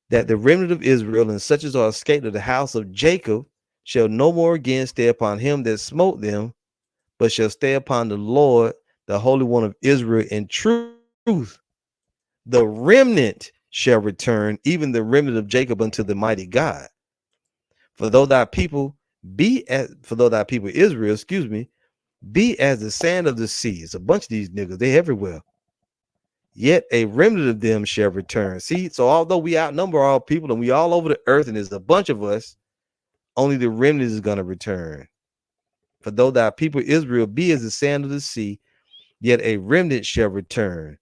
That the remnant of Israel and such as are escaped of the house of Jacob shall no more again stay upon him that smote them, but shall stay upon the Lord, the Holy One of Israel, in truth. The remnant shall return, even the remnant of Jacob, unto the mighty God. For though thy people Israel, be as the sand of the sea. It's a bunch of these niggas, they everywhere. Yet a remnant of them shall return. See, so although we outnumber all people and we all over the earth, and there's a bunch of us, only the remnant is going to return. For though thy people Israel be as the sand of the sea, yet a remnant shall return.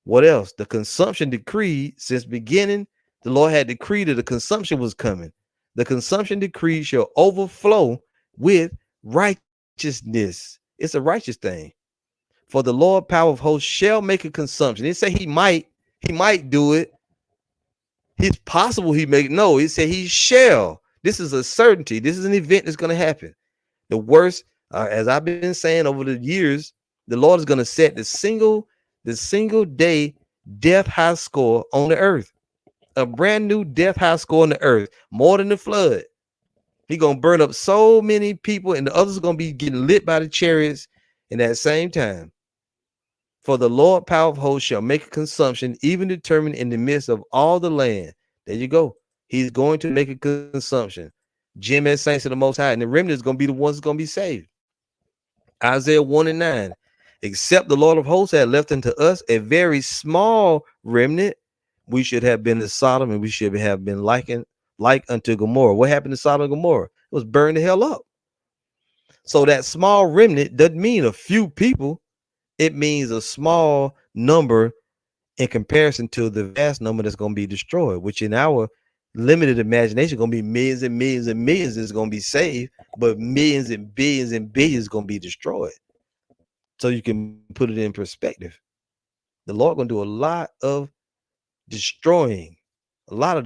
What else? The consumption decree, since beginning, the Lord had decreed that the consumption was coming. The consumption decree shall overflow with righteousness. It's a righteous thing. For the Lord power of hosts shall make a consumption. It say he might do it. It's possible he make it. No, it said he shall. This is a certainty. This is an event that's going to happen. The worst, as I've been saying over the years, the Lord is going to set the single day death high score on the earth. A brand new death high score on the earth, more than the flood. He's going to burn up so many people, and the others are going to be getting lit by the chariots in that same time. For the Lord power of hosts shall make a consumption, even determined in the midst of all the land. There you go. He's going to make a consumption. Jim as saints of the Most High, and the remnant is going to be the ones that's going to be saved. Isaiah 1 and 9. Except the Lord of hosts had left unto us a very small remnant, we should have been as Sodom, and we should have been like unto Gomorrah. What happened to Sodom and Gomorrah? It was burned the hell up. So that small remnant doesn't mean a few people. It means a small number in comparison to the vast number that's going to be destroyed, which in our limited imagination going to be millions and millions and millions is going to be saved, but millions and billions going to be destroyed. So you can put it in perspective. The Lord going to do a lot of destroying. So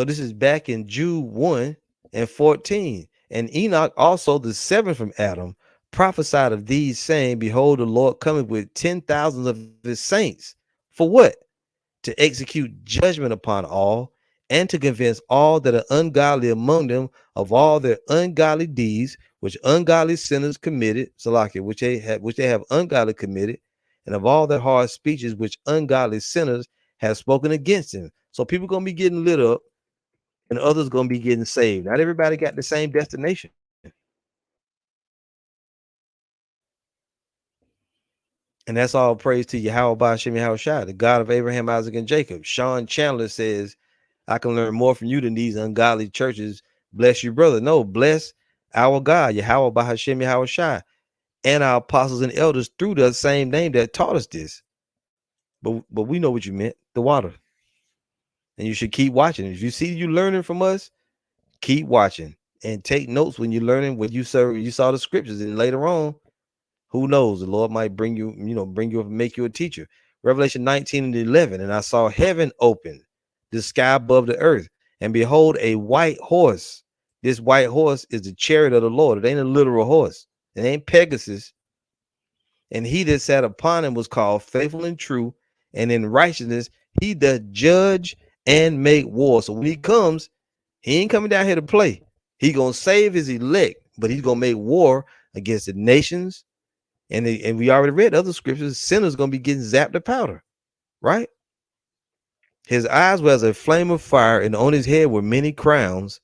this is back in Jude 1 and 14. And Enoch also, the seventh from Adam, prophesied of these, saying, behold, the Lord cometh with 10,000s of his saints. For what? To execute judgment upon all, and to convince all that are ungodly among them of all their ungodly deeds, which ungodly sinners committed, Salakia, which they have ungodly committed, and of all their hard speeches which ungodly sinners have spoken against him. So people gonna be getting lit up, and others gonna be getting saved. Not everybody got the same destination. And that's all praise to Yahweh Ba'ashem Yahushua, the God of Abraham, Isaac, and Jacob. Sean Chandler says, I can learn more from you than these ungodly churches. Bless you, brother. No, bless our God, Yahweh Ba'ashem Yahushua, and our apostles and elders through the same name that taught us this. But we know what you meant, the water. And you should keep watching. If you see you learning from us, keep watching. and take notes when you're learning, when you saw the scriptures, and later on, who knows, the Lord might bring you, bring you up and make you a teacher. Revelation 19 and 11, and I saw heaven open, the sky above the earth, and behold, a white horse. This white horse is the chariot of the Lord. It ain't a literal horse. It ain't Pegasus. And he that sat upon him was called faithful and true, and in righteousness he doth judge and make war. So when he comes, he ain't coming down here to play. He gonna save his elect, but he's gonna make war against the nations. And we already read other scriptures. Sinners gonna be getting zapped to powder, right? His eyes were as a flame of fire, and on his head were many crowns,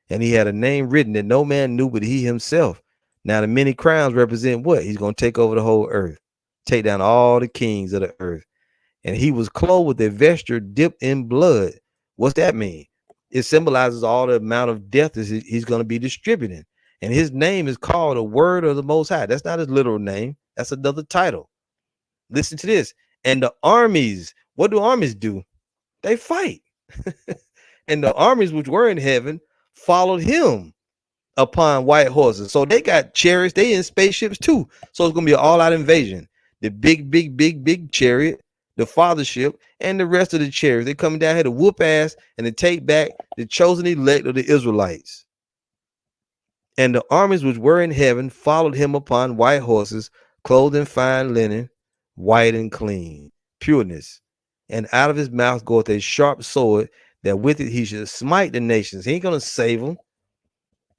and he had a name written that no man knew but he himself. Now the many crowns represent what? He's gonna take over the whole earth, take down all the kings of the earth. And he was clothed with a vesture dipped in blood. What's that mean? It symbolizes all the amount of death he's going to be distributing. And his name is called a word of the Most High. That's not his literal name. That's another title. Listen to this. And the armies, what do armies do? They fight. And the armies which were in heaven followed him upon white horses. So they got chariots. They in spaceships too. So it's going to be an all-out invasion. The big chariot, the fathership, and the rest of the chariots. They coming down here to whoop ass and to take back the chosen elect of the Israelites. And the armies which were in heaven followed him upon white horses, clothed in fine linen, white and clean, pureness. And out of his mouth goeth a sharp sword, that with it he should smite the nations. He ain't going to save them.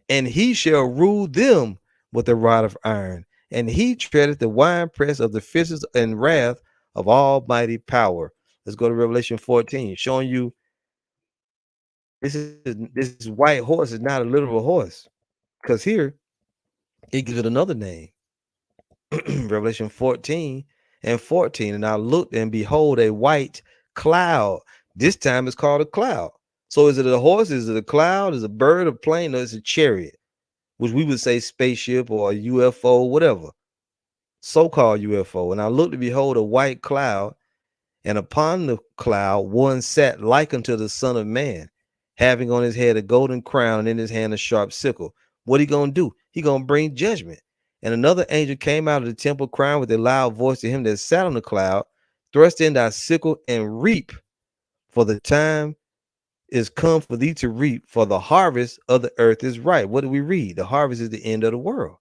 And he shall rule them with a rod of iron. And he treadeth the winepress of the fierceness and wrath of almighty power. Let's go to Revelation 14, showing you this white horse is not a literal horse, because here he gives it another name. Revelation 14 and 14. And I looked, and behold, a white cloud. This time it's called a cloud. So is it a horse? Is it a cloud? Is it a bird, a plane, or is it a chariot? Which we would say spaceship or a UFO, whatever. So-called UFO. And I looked, to behold, a white cloud, and upon the cloud one sat like unto the Son of Man, having on his head a golden crown, and in his hand a sharp sickle. What he gonna do? He gonna bring judgment. And another angel came out of the temple, crying with a loud voice to him that sat on the cloud, thrust in thy sickle and reap, for the time is come for thee to reap, for the harvest of the earth is ripe. What do we read? The harvest is the end of the world,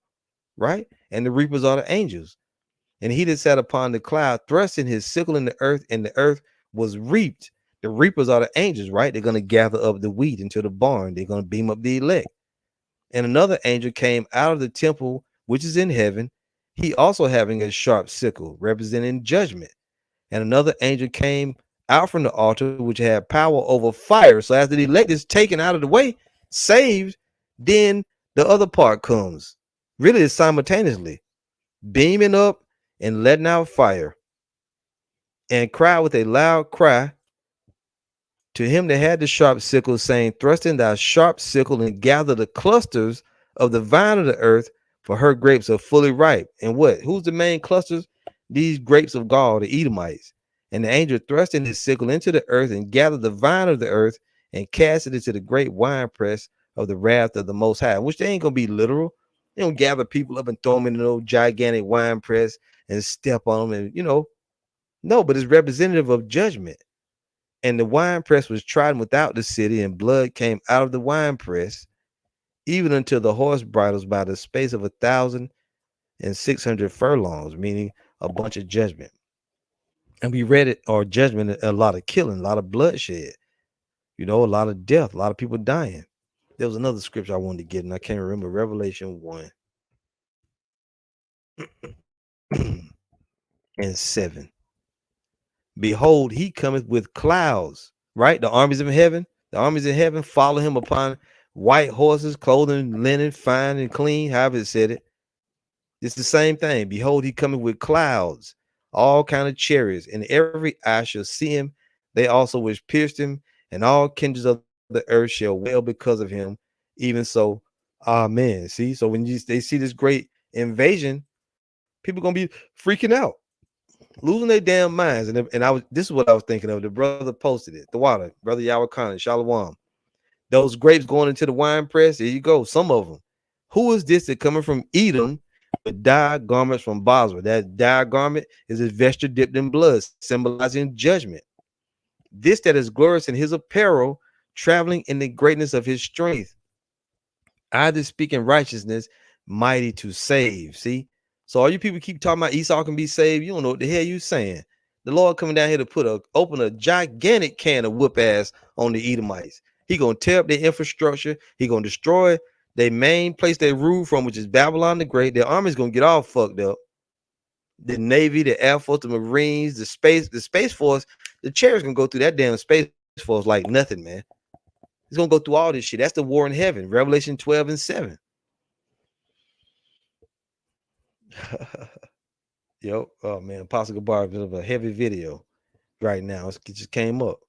right? And the reapers are the angels. And he that sat upon the cloud thrust in his sickle in the earth, and the earth was reaped. The reapers are the angels, right? They're going to gather up the wheat into the barn. They're going to beam up the elect. And another angel came out of the temple, which is in heaven, he also having a sharp sickle, representing judgment. And another angel came out from the altar, which had power over fire. So after the elect is taken out of the way, saved, then the other part comes. Really, it's simultaneously beaming up and letting out fire, and cried with a loud cry to him that had the sharp sickle, saying, thrust in thy sharp sickle and gather the clusters of the vine of the earth, for her grapes are fully ripe. And what? Who's the main clusters? These grapes of gall, the Edomites. And the angel thrust in his sickle into the earth, and gathered the vine of the earth, and cast it into the great winepress of the wrath of the Most High. Which they ain't gonna be literal. They don't gather people up and throw them in an old gigantic wine press and step on them, and no, but it's representative of judgment. And the wine press was trodden without the city, and blood came out of the wine press, even unto the horse bridles, by the space of 1,600 furlongs, meaning a bunch of judgment. And we read it, or judgment, a lot of killing, a lot of bloodshed, a lot of death, a lot of people dying. There was another scripture I wanted to get, and I can't remember. Revelation 1 and 7. Behold, he cometh with clouds, right? The armies in heaven follow him upon white horses, clothing linen, fine and clean, however it said it. It's the same thing. Behold, he cometh with clouds, all kind of chariots, and every eye shall see him. They also which pierced him, and all kindreds of the earth shall wail because of him. Even so, amen. See, so when they see this great invasion, people gonna be freaking out, losing their damn minds. And this is what I was thinking of. The brother posted it. The water, brother Yahweh Khan, Shalom. Those grapes going into the wine press, there you go, some of them. Who is this that coming from Edom with dyed garments from Basra? That dyed garment is a vesture dipped in blood, symbolizing judgment. This that is glorious in his apparel, traveling in the greatness of his strength. I that speak in righteousness, mighty to save. See? So all you people keep talking about Esau can be saved. You don't know what the hell you saying. The Lord coming down here to open a gigantic can of whoop ass on the Edomites. He gonna tear up their infrastructure. He gonna destroy their main place they rule from, which is Babylon the Great. Their army's gonna get all fucked up. The Navy, the Air Force, the Marines, the Space Force, the Chariots gonna go through that damn Space Force like nothing, man. He's gonna go through all this shit. That's the war in heaven, Revelation 12 and 7. Yo, oh man, Apostle Gabar is of a heavy video right now. It just came up.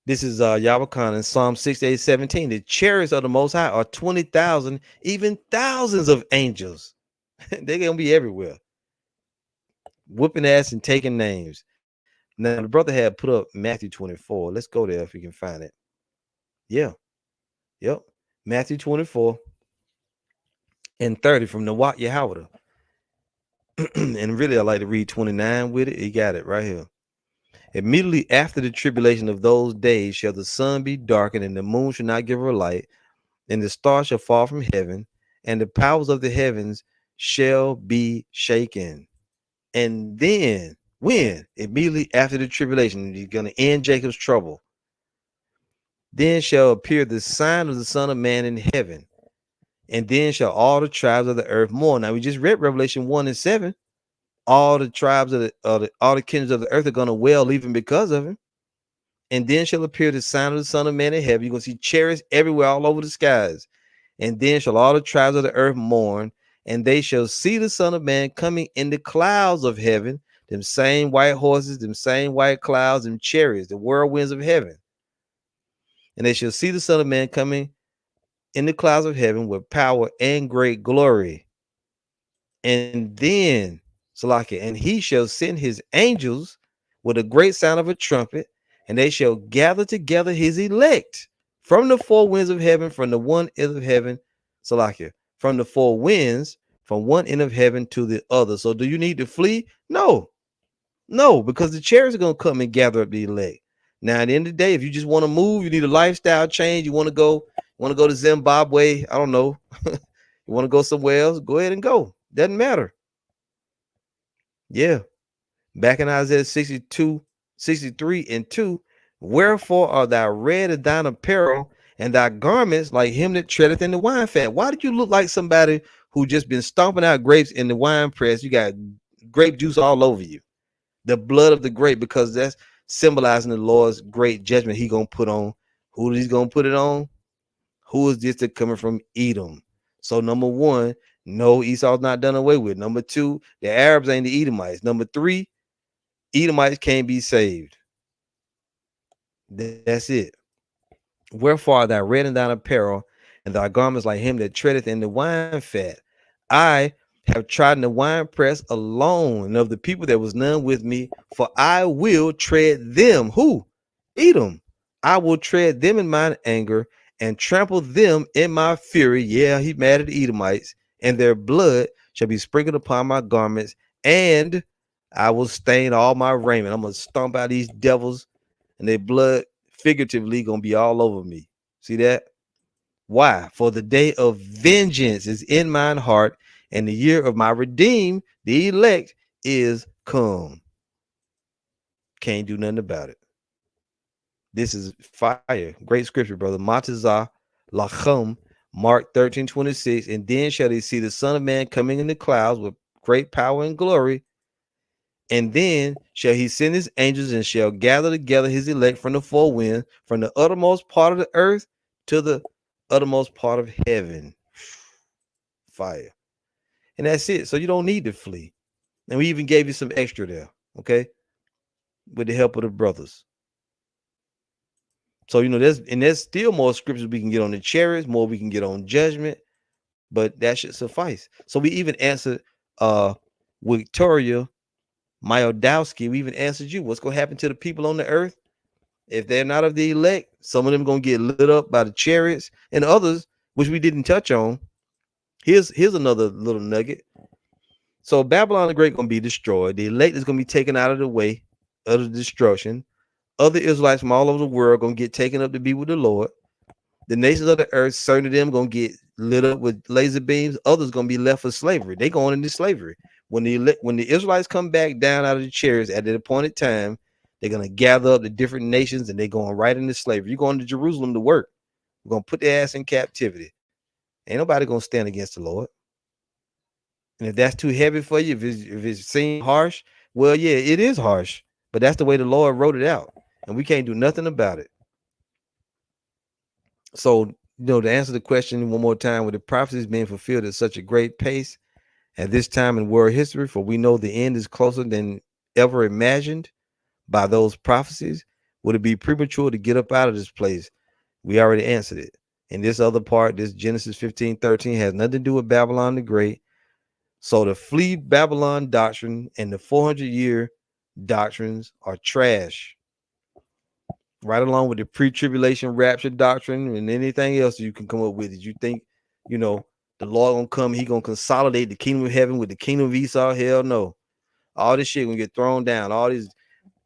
This is Yahweh in Psalm 68:17. The chariots of the Most High are 20,000, even thousands of angels. They're gonna be everywhere, whooping ass and taking names. Now the brother had put up Matthew 24. Let's go there if we can find it. Yeah, yep, Matthew 24 and 30 from the Wat Yahweh. And really, I like to read 29 with it. He got it right here. Immediately after the tribulation of those days shall the sun be darkened, and the moon shall not give her light, and the stars shall fall from heaven, and the powers of the heavens shall be shaken. And then, when? Immediately after the tribulation, he's going to end Jacob's trouble. Then shall appear the sign of the Son of Man in heaven, and then shall all the tribes of the earth mourn. Now, we just read Revelation 1 and 7. All the tribes of all the kingdoms of the earth are going to wail even because of him. And then shall appear the sign of the Son of Man in heaven. You're going to see chariots everywhere, all over the skies. And then shall all the tribes of the earth mourn, and they shall see the Son of Man coming in the clouds of heaven, them same white horses, them same white clouds, and chariots, the whirlwinds of heaven. And they shall see the Son of Man coming in the clouds of heaven with power and great glory. And then, Salakia, and he shall send his angels with a great sound of a trumpet, and they shall gather together his elect from the four winds of heaven, from the one end of heaven, Salakia, from the four winds, from one end of heaven to the other. So do you need to flee? No, because the chariots are going to come and gather up the elect. Now, at the end of the day, if you just want to move, you need a lifestyle change. You want to go to Zimbabwe. I don't know. You want to go somewhere else? Go ahead and go. Doesn't matter. Yeah. Back in Isaiah 62, 63 and 2, wherefore are thou red as thine apparel, and thy garments like him that treadeth in the wine fat? Why did you look like somebody who just been stomping out grapes in the wine press? You got grape juice all over you. The blood of the grape, because that's symbolizing the Lord's great judgment he gonna put on. Who is he gonna put it on? Who is this that coming from Edom? So number one, no, Esau's not done away with. Number two, the Arabs ain't the Edomites. Number three, Edomites can't be saved. That's it. Wherefore thou red in thine apparel, and thy garments like him that treadeth in the wine fat. I have trodden the wine press alone, and of the people there was none with me, for I will tread them. Who? Edom. I will tread them in mine anger and trample them in my fury. Yeah, he mad at the Edomites, and their blood shall be sprinkled upon my garments, and I will stain all my raiment. I'm gonna stomp out these devils, and their blood figuratively gonna be all over me. See that? Why? For the day of vengeance is in mine heart, and the year of my redeemed, the elect, is come. Can't do nothing about it. This is fire. Great scripture, brother. Matazah Lachum, Mark 13:26. And then shall they see the Son of Man coming in the clouds with great power and glory. And then shall he send his angels and shall gather together his elect from the four winds, from the uttermost part of the earth to the uttermost part of heaven. Fire. And that's it. So you don't need to flee. And we even gave you some extra there, okay? With the help of the brothers. So, there's still more scriptures we can get on the chariots, more we can get on judgment, but that should suffice. So we even answered Victoria Myodowski. We even answered you. What's going to happen to the people on the earth? If they're not of the elect, some of them gonna get lit up by the chariots, and others, which we didn't touch on. Here's another little nugget. So Babylon the Great gonna be destroyed. The elect is gonna be taken out of the way of the destruction. Other Israelites from all over the world gonna get taken up to be with the Lord. The nations of the earth, certain of them gonna get lit up with laser beams. Others gonna be left for slavery. They going into slavery. When the Israelites come back down out of the chariots at the appointed time, they're gonna gather up the different nations and they're going right into slavery. You're going to Jerusalem to work. We're gonna put their ass in captivity. Ain't nobody gonna stand against the Lord. And if that's too heavy for you, if it seems harsh, well, yeah, it is harsh. But that's the way the Lord wrote it out, and we can't do nothing about it. So, to answer the question one more time, with the prophecies being fulfilled at such a great pace at this time in world history, for we know the end is closer than ever imagined by those prophecies, would it be premature to get up out of this place? We already answered it. And this other part, this Genesis 15:13, has nothing to do with Babylon the Great. So the flee Babylon doctrine and the 400-year doctrines are trash, right along with the pre-tribulation rapture doctrine and anything else you can come up with. That you think, the Lord gonna come, he gonna consolidate the kingdom of heaven with the kingdom of Esau? Hell no. All this shit gonna get thrown down. All these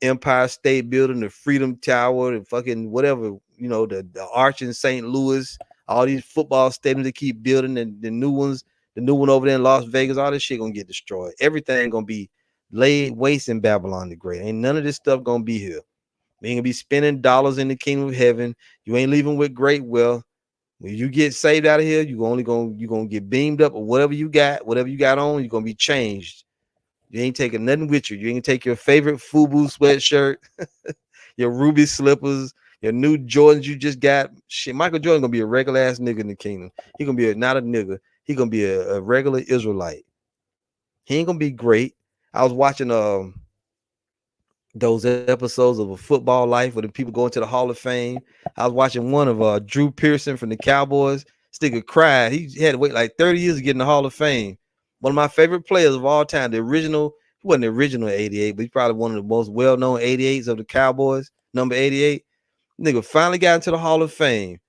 Empire State Building, the Freedom Tower, the fucking whatever, the Arch in St. Louis, all these football stadiums they keep building, and the new one over there in Las Vegas, all this shit gonna get destroyed. Everything gonna be laid waste in Babylon the Great. Ain't none of this stuff gonna be here. We ain't gonna be spending dollars in the kingdom of heaven. You ain't leaving with great wealth. When you get saved out of here, you gonna get beamed up, or whatever you got on, you're gonna be changed. You ain't taking nothing with you. You ain't take your favorite FUBU sweatshirt, your ruby slippers, your new Jordans you just got. Shit, Michael Jordan gonna be a regular ass nigga in the kingdom. He gonna be not a nigga. He gonna be a regular Israelite. He ain't gonna be great. I was watching those episodes of A Football Life where the people go into the Hall of Fame. I was watching one of Drew Pearson from the Cowboys. This nigga cried. He had to wait like 30 years to get in the Hall of Fame. One of my favorite players of all time. The original, he wasn't the original 88, but he's probably one of the most well-known 88s of the Cowboys. Number 88. Nigga finally got into the Hall of Fame.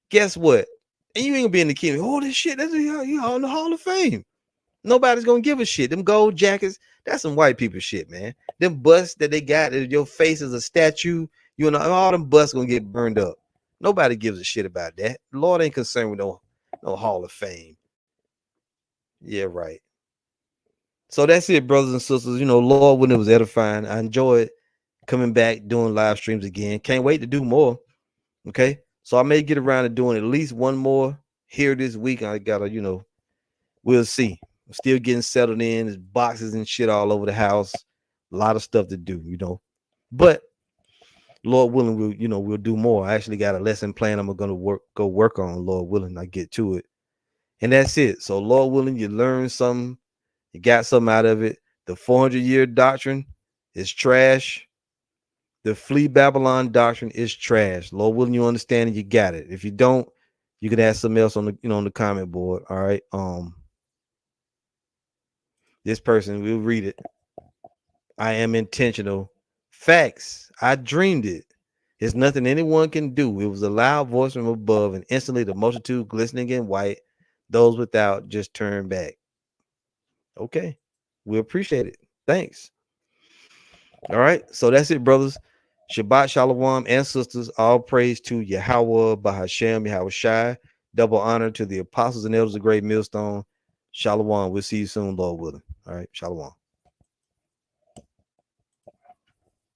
Guess what? And you ain't gonna be in the kingdom. Oh, this shit, that's you all in the Hall of Fame. Nobody's gonna give a shit. Them gold jackets, that's some white people shit, man. Them busts that they got, your face is a statue, all them busts gonna get burned up. Nobody gives a shit about that. The Lord ain't concerned with no Hall of Fame. Yeah, right. So that's it, brothers and sisters. Lord, when it was edifying, I enjoyed coming back doing live streams again. Can't wait to do more. Okay, so I may get around to doing at least one more here this week. I gotta, we'll see. I'm still getting settled in. There's boxes and shit all over the house. A lot of stuff to do. But Lord willing, we'll do more. I actually got a lesson plan I'm gonna go work on. Lord willing, I get to it. And that's it. So Lord willing, you learn something, you got something out of it. The 400-year doctrine is trash. The flee Babylon doctrine is trash. Lord willing, you understand it, you got it. If you don't, you can ask something else on the on the comment board. All right. This person will read it. I am intentional. Facts. I dreamed it. It's nothing anyone can do. It was a loud voice from above, and instantly the multitude glistening in white, those without just turned back. Okay. We appreciate it. Thanks. All right. So that's it, brothers. Shabbat Shalom and sisters. All praise to Yahweh, Bahashem, Yahweh Shai. Double honor to the apostles and elders of Great Millstone. Shalom. We'll see you soon, Lord willing. All right. Shalom.